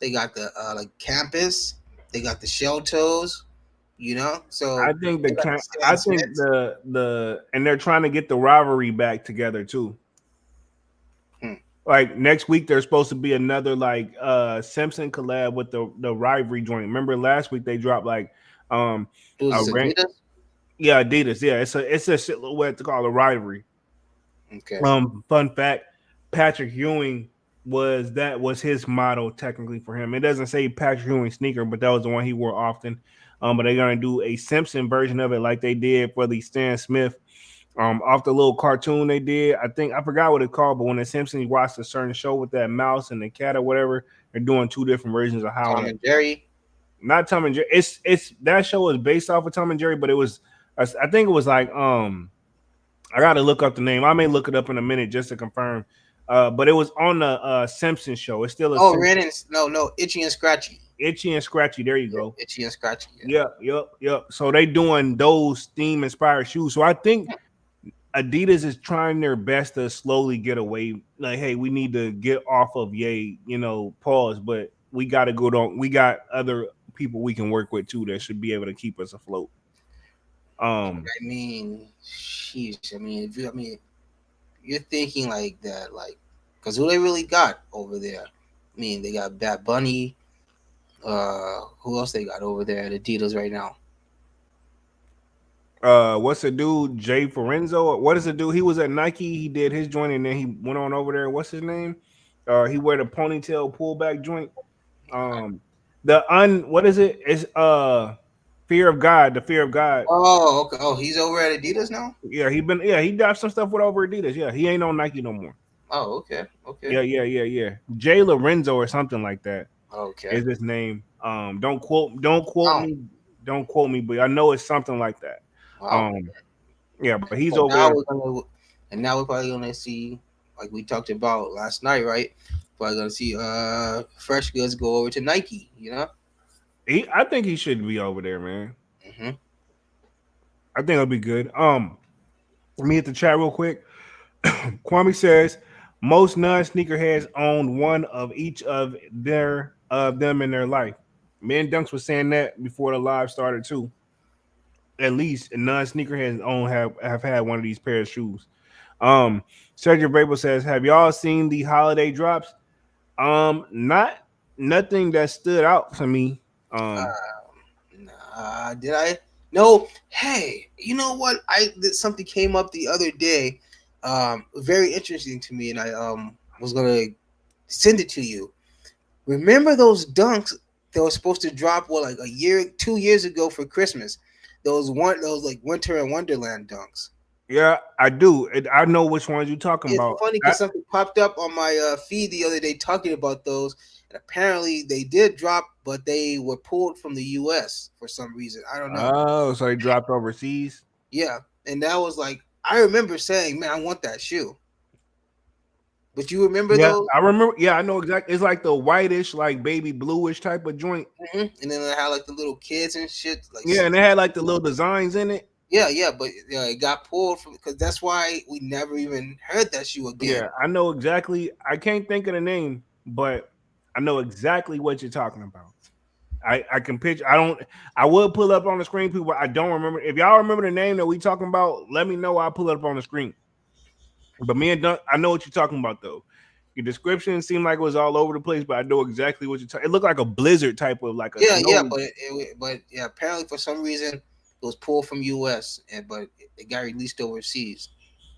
they got the like Campus, they got the Shell Toes, you know. So they got the I Stan think Smiths. the and they're trying to get the rivalry back together too. Hmm. Like next week, there's supposed to be another like Simpson collab with the rivalry joint. Remember last week they dropped like a Those rent. Adidas. Yeah, Adidas. Yeah, it's a silhouette to call a rivalry. Okay. Fun fact: Patrick Ewing was his motto technically for him. It doesn't say Patrick Ewing sneaker, but that was the one he wore often. But they're gonna do a Simpson version of it, like they did for the Stan Smith. Off the little cartoon they did. I think I forgot what it's called, but when the Simpsons watched a certain show with that mouse and the cat or whatever, they're doing two different versions of how Tom that. and Jerry. Not Tom and Jerry. It's that show was based off of Tom and Jerry, but it was I think it was like I got to look up the name. I may look it up in a minute just to confirm. But it was on the Simpsons show. It's still a Oh, Simpsons. Ren and no, Itchy and Scratchy. Itchy and Scratchy. There you Yeah, go. Itchy and Scratchy. Yeah. Yep. So they doing those theme inspired shoes. So I think Adidas is trying their best to slowly get away. Like, hey, we need to get off of pause, but we got to go on. We got other people we can work with too that should be able to keep us afloat. Um, I mean, sheesh. I mean, if you, I mean, you're thinking like that, like, because who they really got over there? I mean, they got Bad Bunny. Who else they got over there at Adidas right now? what's the dude? Jay Forenzo. What is the dude? He was at Nike. He did his joint, and then he went on over there. What's his name? He wear the ponytail pullback joint. Um, the what is it? It's Fear of God. The Fear of God. Oh, okay. Oh, he's over at Adidas now. He got some stuff with over Adidas. Yeah, he ain't on Nike no more. Oh, okay, okay, Yeah. Jay Lorenzo or something like that okay. is his name. Don't quote Oh, me, but I know it's something like that. wow. Um, yeah, but he's So over now there. now we're probably gonna see, like we talked about last night, right? Probably gonna see Fresh Goods go over to Nike. You know. I think he should be over there, man. Hmm. I think it'll be good. Let me hit the chat real quick. Kwame says most non-sneakerheads own one of each of them in their life. Me and Dunks was saying that before the live started too. At least non-sneakerheads own have had one of these pair of shoes. Sergio Vrabel says, "Have y'all seen the holiday drops? Not nothing that stood out to me. Um, Did I? No. Hey, you know what? Something came up the other day, very interesting to me, and I was gonna send it to you. Remember those dunks that were supposed to drop like a year, 2 years ago for Christmas? Those like Winter and Wonderland dunks. Yeah, I do. I know which ones you're talking It's about. funny because something popped up on my feed the other day talking about those, and apparently they did drop, but they were pulled from the U.S. for some reason. I don't know. Oh, so they dropped overseas. Yeah, and that was like I remember saying, "Man, I want that shoe." But you remember Yeah, those? I remember. Yeah, I know exactly. It's like the whitish, like baby bluish type of joint. And then they had like the little kids and shit. Like, Yeah, and they had like the little designs in it. yeah, yeah, but it got pulled from because that's why we never even heard that shoe again. Yeah, I know exactly. I can't think of the name, but I know exactly what you're talking about. I can picture. I don't. I will pull up on the screen, people. I don't remember. If y'all remember the name that we talking about, let me know. I'll pull it up on the screen. But me and Dunk, I know what you're talking about though. Your description seemed like it was all over the place, but I know exactly what you're talking. It looked like a blizzard type of like a Yeah, yeah, snow. but yeah, apparently for some reason it was pulled from U.S. and but it got released overseas.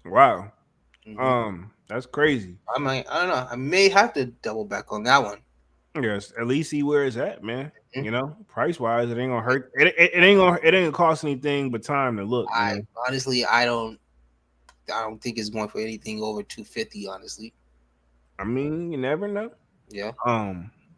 Wow. hmm That's crazy. I don't know. I may have to double back on that one. Yes, at least see where it's at, man. Mhm. You know, price wise, it ain't gonna hurt. It ain't gonna cost anything but time to look. You I know, honestly, I don't think it's going for anything over 250. Honestly, I mean, you never know. yeah.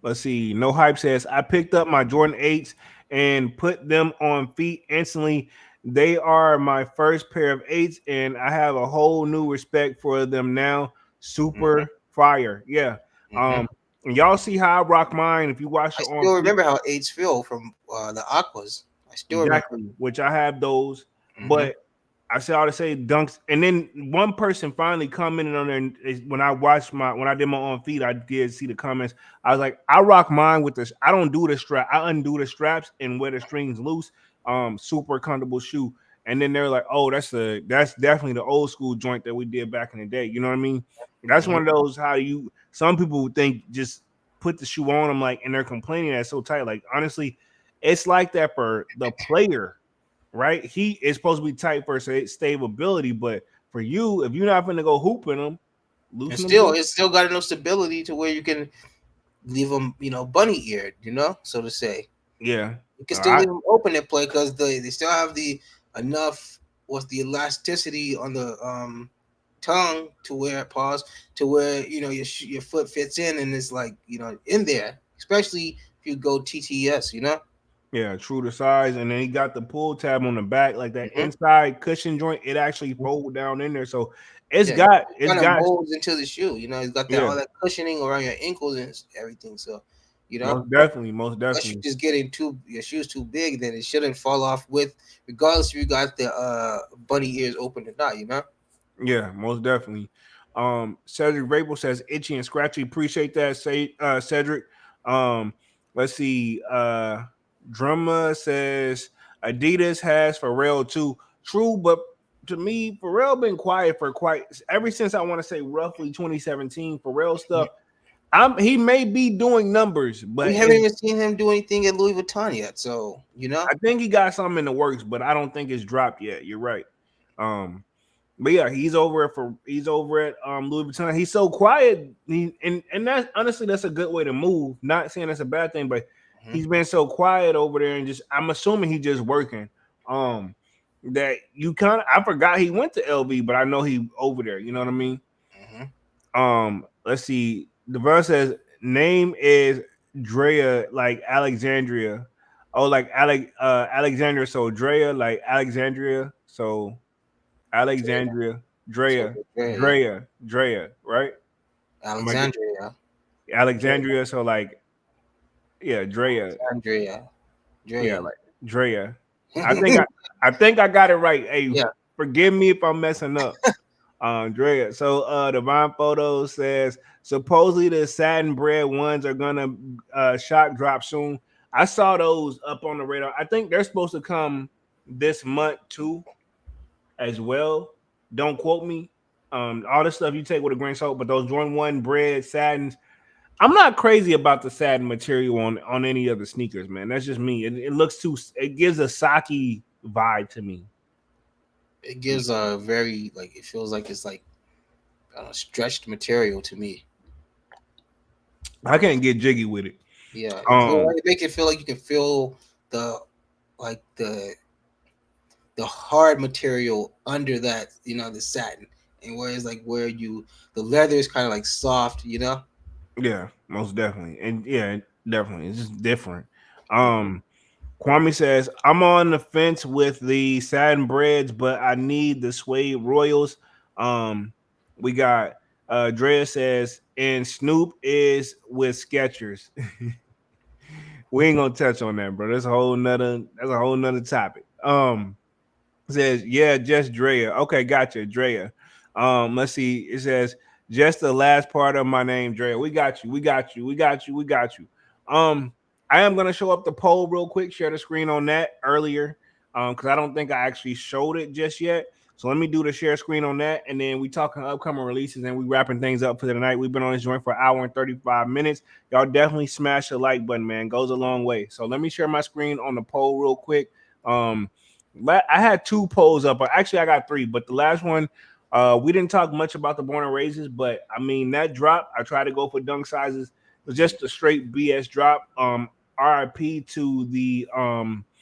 Let's see. No hype says I picked up my Jordan 8s and put them on feet instantly. They are my first pair of eights, and I have a whole new respect for them now. hmm Super fire. Yeah. hmm Um, and y'all see how I rock mine. If you watch I it on still feet, remember how AIDS feel from the Aquas. I still remember. exactly, which I have those, hmm but I say all to say dunks, and then one person finally commented on there. When I watched when I did my own feed, I did see the comments. I was like, I rock mine with this. I don't do the strap. I undo the straps and wear the strings loose. Super comfortable shoe. And then they're like, oh, that's definitely the old school joint that we did back in the day. You know what I mean? That's hmm one of those how you. Some people think just put the shoe on them like, and they're complaining that's so tight. Like honestly, it's like that for the player, right? He is supposed to be tight for stability, but for you, if you're not going to go hooping them, And loosen them. still, it's still got enough stability to where you can leave them, bunny eared, so to say. Yeah, You can still I leave them open and play because they still have the enough what's the elasticity on the tongue to where pause to where your foot fits in and it's like in there, especially if you go TTS. yeah, true to size, and then he got the pull tab on the back, like that hmm inside cushion joint. It actually fold down in there, so it's Yeah, got it it's kind of got molds into the shoe. It's got that yeah, all that cushioning around your ankles and everything. So, you know, most unless you definitely. just getting your shoes too big, then it shouldn't fall off with, regardless if you got the bunny ears open or not. Yeah, most definitely. Cedric Vrabel says itchy and scratchy. Appreciate that, say Cedric. Um, let's see. Drummer says Adidas has Pharrell too. True, but to me, Pharrell been quiet for quite ever since I want to say roughly 2017. Pharrell stuff. He may be doing numbers, We but haven't even seen him do anything at Louis Vuitton yet. So, I think he got something in the works, but I don't think it's dropped yet. You're right. Um, But yeah, he's over at Louis Vuitton. He's so quiet. And that honestly, that's a good way to move. Not saying that's a bad thing, but hmm he's been so quiet over there and just I'm assuming he's just working. Um that you kind of I forgot he went to LV, but I know he over there. You know what I mean? hmm Let's see. The verse says name is Drea like Alexandria. Oh, like Alexandria. So Drea like Alexandria. So Alexandria, so yeah, Drea, right? Am I Alexandria, Alexandria? So like, yeah, Drea, Alexandria, yeah, Drea. like Drea. I think I, I think I got it right. Hey, Yeah, forgive me if I'm messing up. Drea. So Divine Photo says supposedly the satin bread ones are gonna shock drop soon. I saw those up on the radar. I think they're supposed to come this month too as well. Don't quote me. All this stuff you take with a grain of salt, but those Jordan 1 bread satins, I'm not crazy about the satin material on any of the sneakers, man. That's just me. It looks too. It gives a Saki vibe to me. it gives a very it feels like it's like stretched material to me. I can't get jiggy with it. Yeah, Um, it makes it feel like you can feel the like the hard material under that, the satin, and whereas like the leather is kind of like soft, Yeah, most definitely. And yeah, definitely. It's just different. Um Kwame says, I'm on the fence with the satin breads, but I need the suede royals. Um, we got Drea says, and Snoop is with Skechers. We ain't gonna touch on that, bro. That's a whole nother topic. Says, yeah, just Drea. Okay, gotcha, Drea. Let's see. It says just the last part of my name, Drea. We got you. We got you. We got you. We got you. Um, I am gonna show up the poll real quick. Share the screen on that earlier. Because I don't think I actually showed it just yet. So let me do the share screen on that, and then we talking upcoming releases, and we wrapping things up for the night. We've been on this joint for an hour and 35 minutes. Y'all definitely smash the like button, man. Goes a long way. So let me share my screen on the poll real quick. Um, I had two polls up, but actually I got three. But the last one, we didn't talk much about the born and raises, but I mean that drop. I tried to go for dunk sizes. It was just a straight BS drop. RIP to the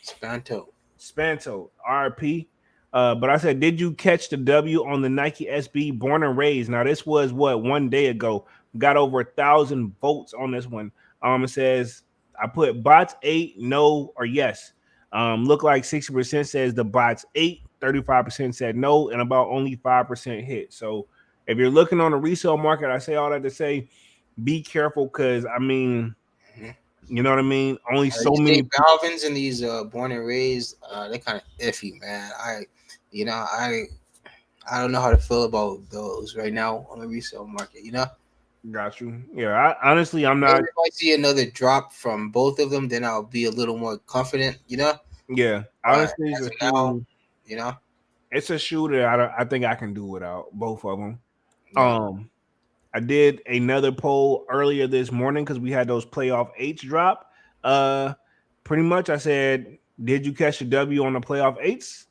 Spanto. Spanto, RP. But I said, did you catch the W on the Nike SB Born and Raised? Now, this was what 1 day ago. Got over 1,000 votes on this one. It says I put bots 8, no, or yes. Look like 60% says the bots 8, 35% said no, and about only 5% hit. So if you're looking on the resale market, I say all that to say, be careful because I mean, Mhm. you know what I mean? Only so These many J Balvins and these born and raised, they're kind of iffy, man. You know, I don't know how to feel about those right now on the resale market. got you. Yeah, honestly, I'm Maybe not. if I see another drop from both of them, then I'll be a little more confident. Yeah, But honestly, it's as a of now, shoe. you know, It's a shoe that I think I can do without both of them. yeah. Um, I did another poll earlier this morning because we had those playoff eights drop. Uh, Pretty much I said, did you catch the W on the playoff eights?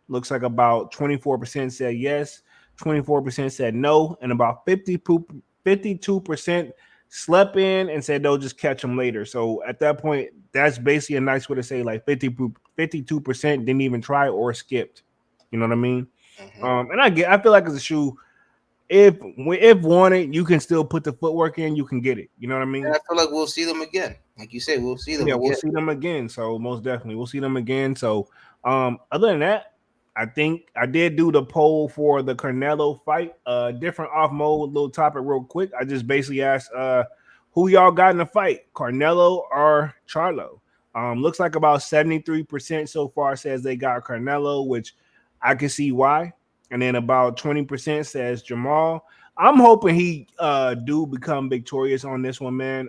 Looks like about 24% said yes, 24% said no, and about 52% slept in and said they'll just catch them later. So at that point, that's basically a nice way to say like 52% didn't even try or skipped. You know what I mean? Hmm. And I feel like it's a shoe if wanted, you can still put the footwork in. You can get it. You know what I And mean? I feel like we'll see them again. Like you said, we'll see them Yeah, we'll again. see them again. So most definitely, we'll see them again. So, other than that, I think I did do the poll for the Canelo fight. Different off mode little topic, real quick. I just basically asked, who y'all got in the fight, Carnelo or Charlo? Looks like about 73% so far says they got Carnelo, which I can see why. And then about 20% says Jamal. I'm hoping he do become victorious on this one, man.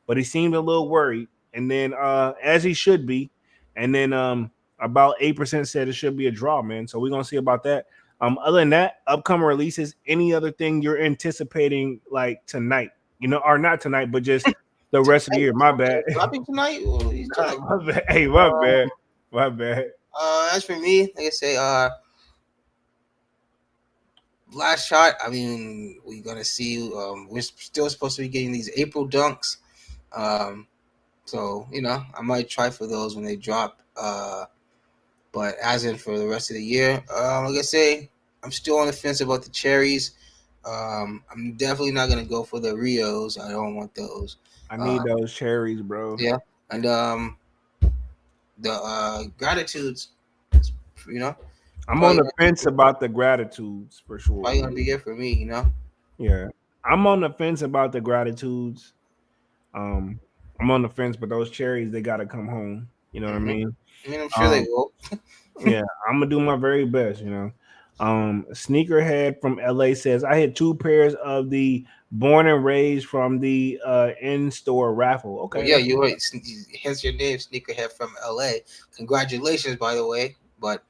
But he seemed a little worried. And then as he should be. And then about 8% said it should be a draw, man. So we're gonna see about that. Other than that, upcoming releases, any other thing you're anticipating like tonight, or not tonight, but just the rest of the Tonight, year. My bad. dropping tonight. What are you talking about? My bad. Hey, my bad. My bad. As for me, like I say, last shot. I mean, we're gonna see. We're still supposed to be getting these April dunks. Um, so I might try for those when they drop. But as in for the rest of the year, like I say, I'm still on the fence about the cherries. I'm definitely not gonna go for the Rios. I don't want those. I Uh, need those cherries, bro. yeah, and the gratitudes. You know, I'm on probably the gonna, fence about the gratitudes for sure. probably gonna be it for me. Yeah. I'm on the fence about the gratitudes. Um, I'm on the fence, but those cherries, they gotta come home. You know what I Hmm. mean? I mean, I'm sure they Um, will. yeah, I'm gonna do my very best, you know. Sneakerhead from LA says I had two pairs of the born and raised from the in-store raffle. Well, Okay, yeah, that's you heard. Hence your name, Sneakerhead from LA. Congratulations, by the way. But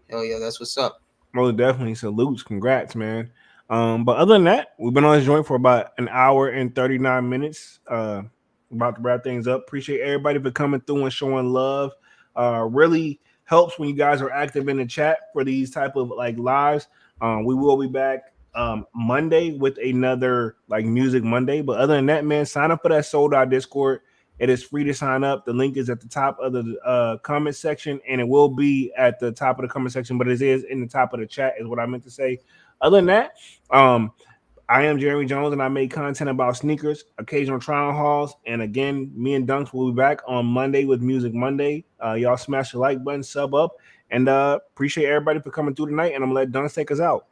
hell yeah, that's what's up. most definitely salutes. Congrats, man. But other than that, we've been on this joint for about an hour and 39 minutes. About to wrap things up. Appreciate everybody for coming through and showing love. Really helps when you guys are active in the chat for these type of like lives. We will be back Monday with another like music Monday. But other than that, man, sign up for that sold out Discord. It is free to sign up. The link is at the top of the comment section, and it will be at the top of the comment section, but it is in the top of the chat, is what I meant to say. Other than that, I am Jeremy Jones, and I make content about sneakers, occasional trial hauls, and again, me and Dunks will be back on Monday with Music Monday. Y'all smash the like button, sub up, and appreciate everybody for coming through tonight. And I'm gonna let Dunks take us out.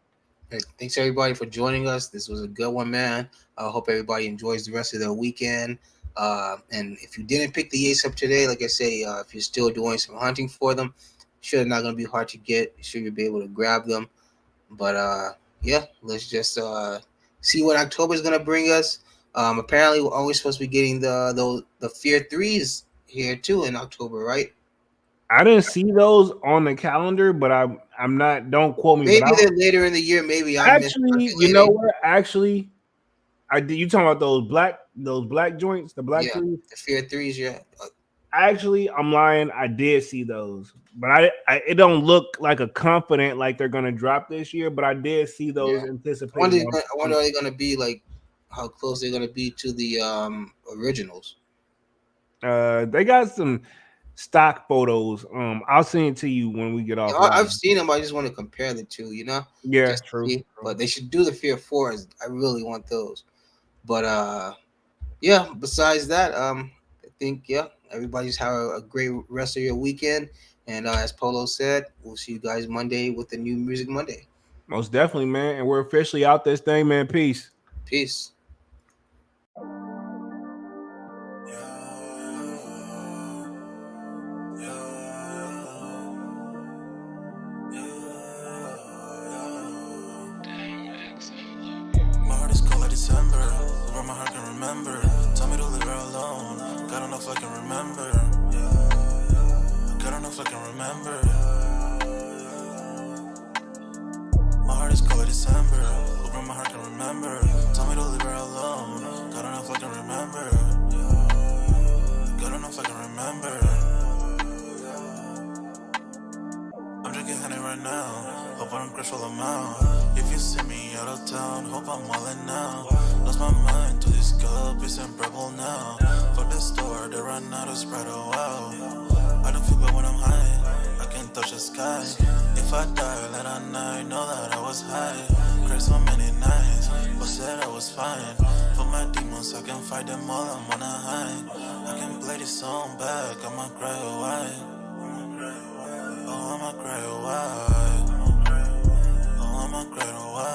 Hey, thanks everybody for joining us. This was a good one, man. I hope everybody enjoys the rest of their weekend. And if you didn't pick the Yates up today, like I say, if you're still doing some hunting for them, sure they're not going to be hard to get. Sure you'll be able to grab them. But yeah, let's just see what October is going to bring us. Apparently, we're always supposed to be getting the Fear 3s here too in October, right? I didn't see those on the calendar, but I'm not. Don't quote me. Maybe but they're later in the year. Maybe I'm actually, you know what? Actually, I did. You talking about those black joints, the black threes? The Fear 3s, yeah. Actually, I'm lying. I did see those, but I it don't look like a confident like they're gonna drop this year. But I did see those anticipated. I wonder are they gonna be like how close they're gonna be to the originals. They got some stock photos. I'll send it to you when we get off. I've seen them. I just want to compare the two. You know. Yeah, true. But they should do the Fear 4s. I really want those. But yeah. Besides that, I think everybody just have a great rest of your weekend. And as Polo said, we'll see you guys Monday with the new Music Monday. Most definitely, man. And we're officially out this thing, man. Peace. Peace. December, where my heart can remember. Tell me to leave her alone. God don't know if I can remember. God don't know if I can remember. My heart is cold like December, where my heart can remember. Tell me to leave her alone. God don't know if I can remember. God don't know if I can remember. I'm drinking honey right now. Hope I don't crash all them out. If you see me out of town, hope I'm wildin' now. Lost my mind to this cup, it's unbearable now. Fuck the store, they run out of Sprite, oh wow. I don't feel bad when I'm high, I can't touch the sky. If I die late at night, know that I was high. Cried so many nights, but said I was fine. For my demons, I can fight them all, I'm on a high. I can play this song back, I'ma cry, oh why? Oh, I'ma cry, oh why? I'ma cry, oh why?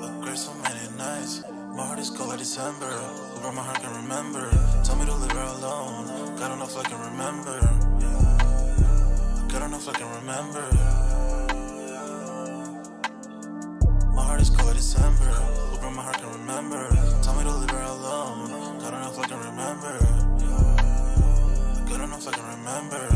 I cried so many nights. My heart is cold like December, where my heart can remember. Tell me to leave her alone. God don't know if I can remember. God don't know if I can remember. My heart is cold like December, where my heart can remember. Tell me to leave her alone. God don't know if I can remember. God don't know if I can remember.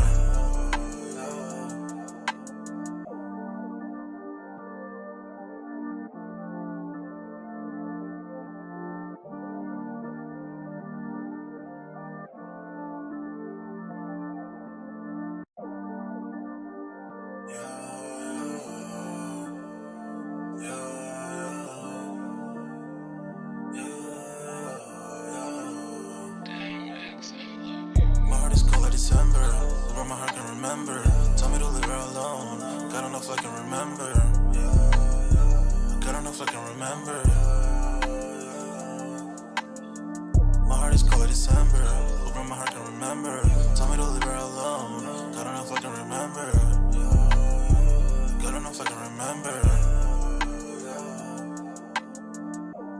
December, where my heart can remember. Tell me to leave her alone. God don't know if I can remember. God don't know if I can remember. My heart is cold like December, where my heart can remember. Tell me to leave her alone. God don't know if I can remember. God don't know if I can remember.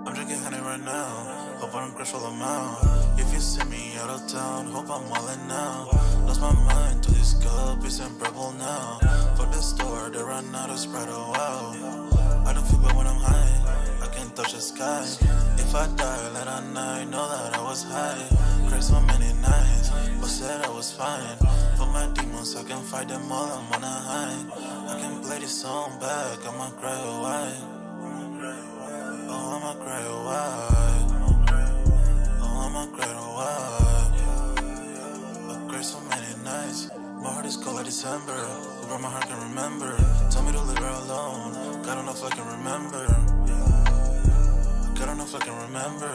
I'm drinking honey right now. Hope I don't crash all them out. If you see me out of town, hope I'm wildin' now. Lost my mind to this cup, it's unbearable now. For the store, they run out of Sprite, oh wow. I don't feel bad when I'm high, I can't touch the sky. If I die late at night, know that I was high. Cried so many nights, but said I was fine. For my demons, I can fight them all, I'm on a high. I can play this song back, I'ma cry, oh why? Oh, I'ma cry, oh why? I'ma cry, oh why? I cried so many nights. My heart is cold like December, where my heart can remember. Tell me to leave her alone. God don't know if I can remember. God don't know if I can remember.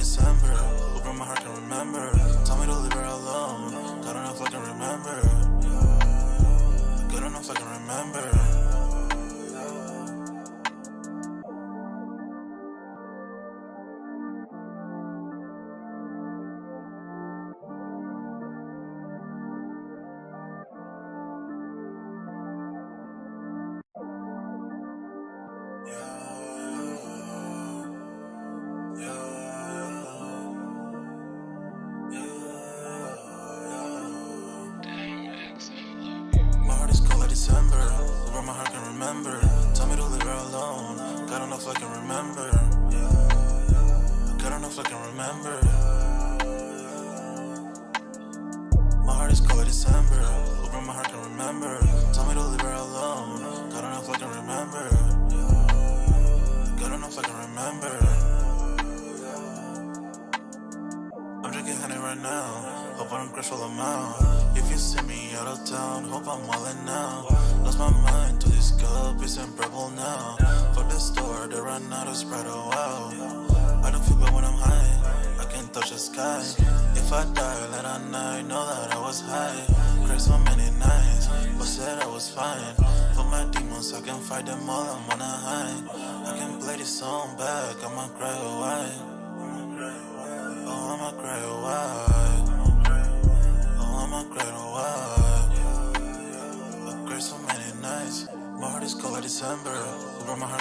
December. Open my heart can remember. Tell me to leave her alone. God enough I can remember. Good enough I can remember. My heart is cold like December. Over my heart can remember. Tell me to leave her alone. God enough I can remember. God enough I can remember. My heart is cold like December. Over my heart can remember. Tell me to leave her alone. God enough I can remember. God enough I can remember. I'm drinking honey right now. Hope I don't crash all I'm out. If you see me out of town, hope I'm wildin' now. Lost my mind to this cup, it's unbearable now. For the store, they run out of Sprite, oh wow. I don't feel bad when I'm high, I can touch the sky. If I die late at night, know that I was high. Cried so many nights, but said I was fine. For my demons, I can fight them all, I'm on a high. I can play this song back, I'ma cry, oh why? Oh, I'ma cry, oh why? Oh, I'ma cry, oh why? I cried so many nights. My heart is cold like December. Over my heart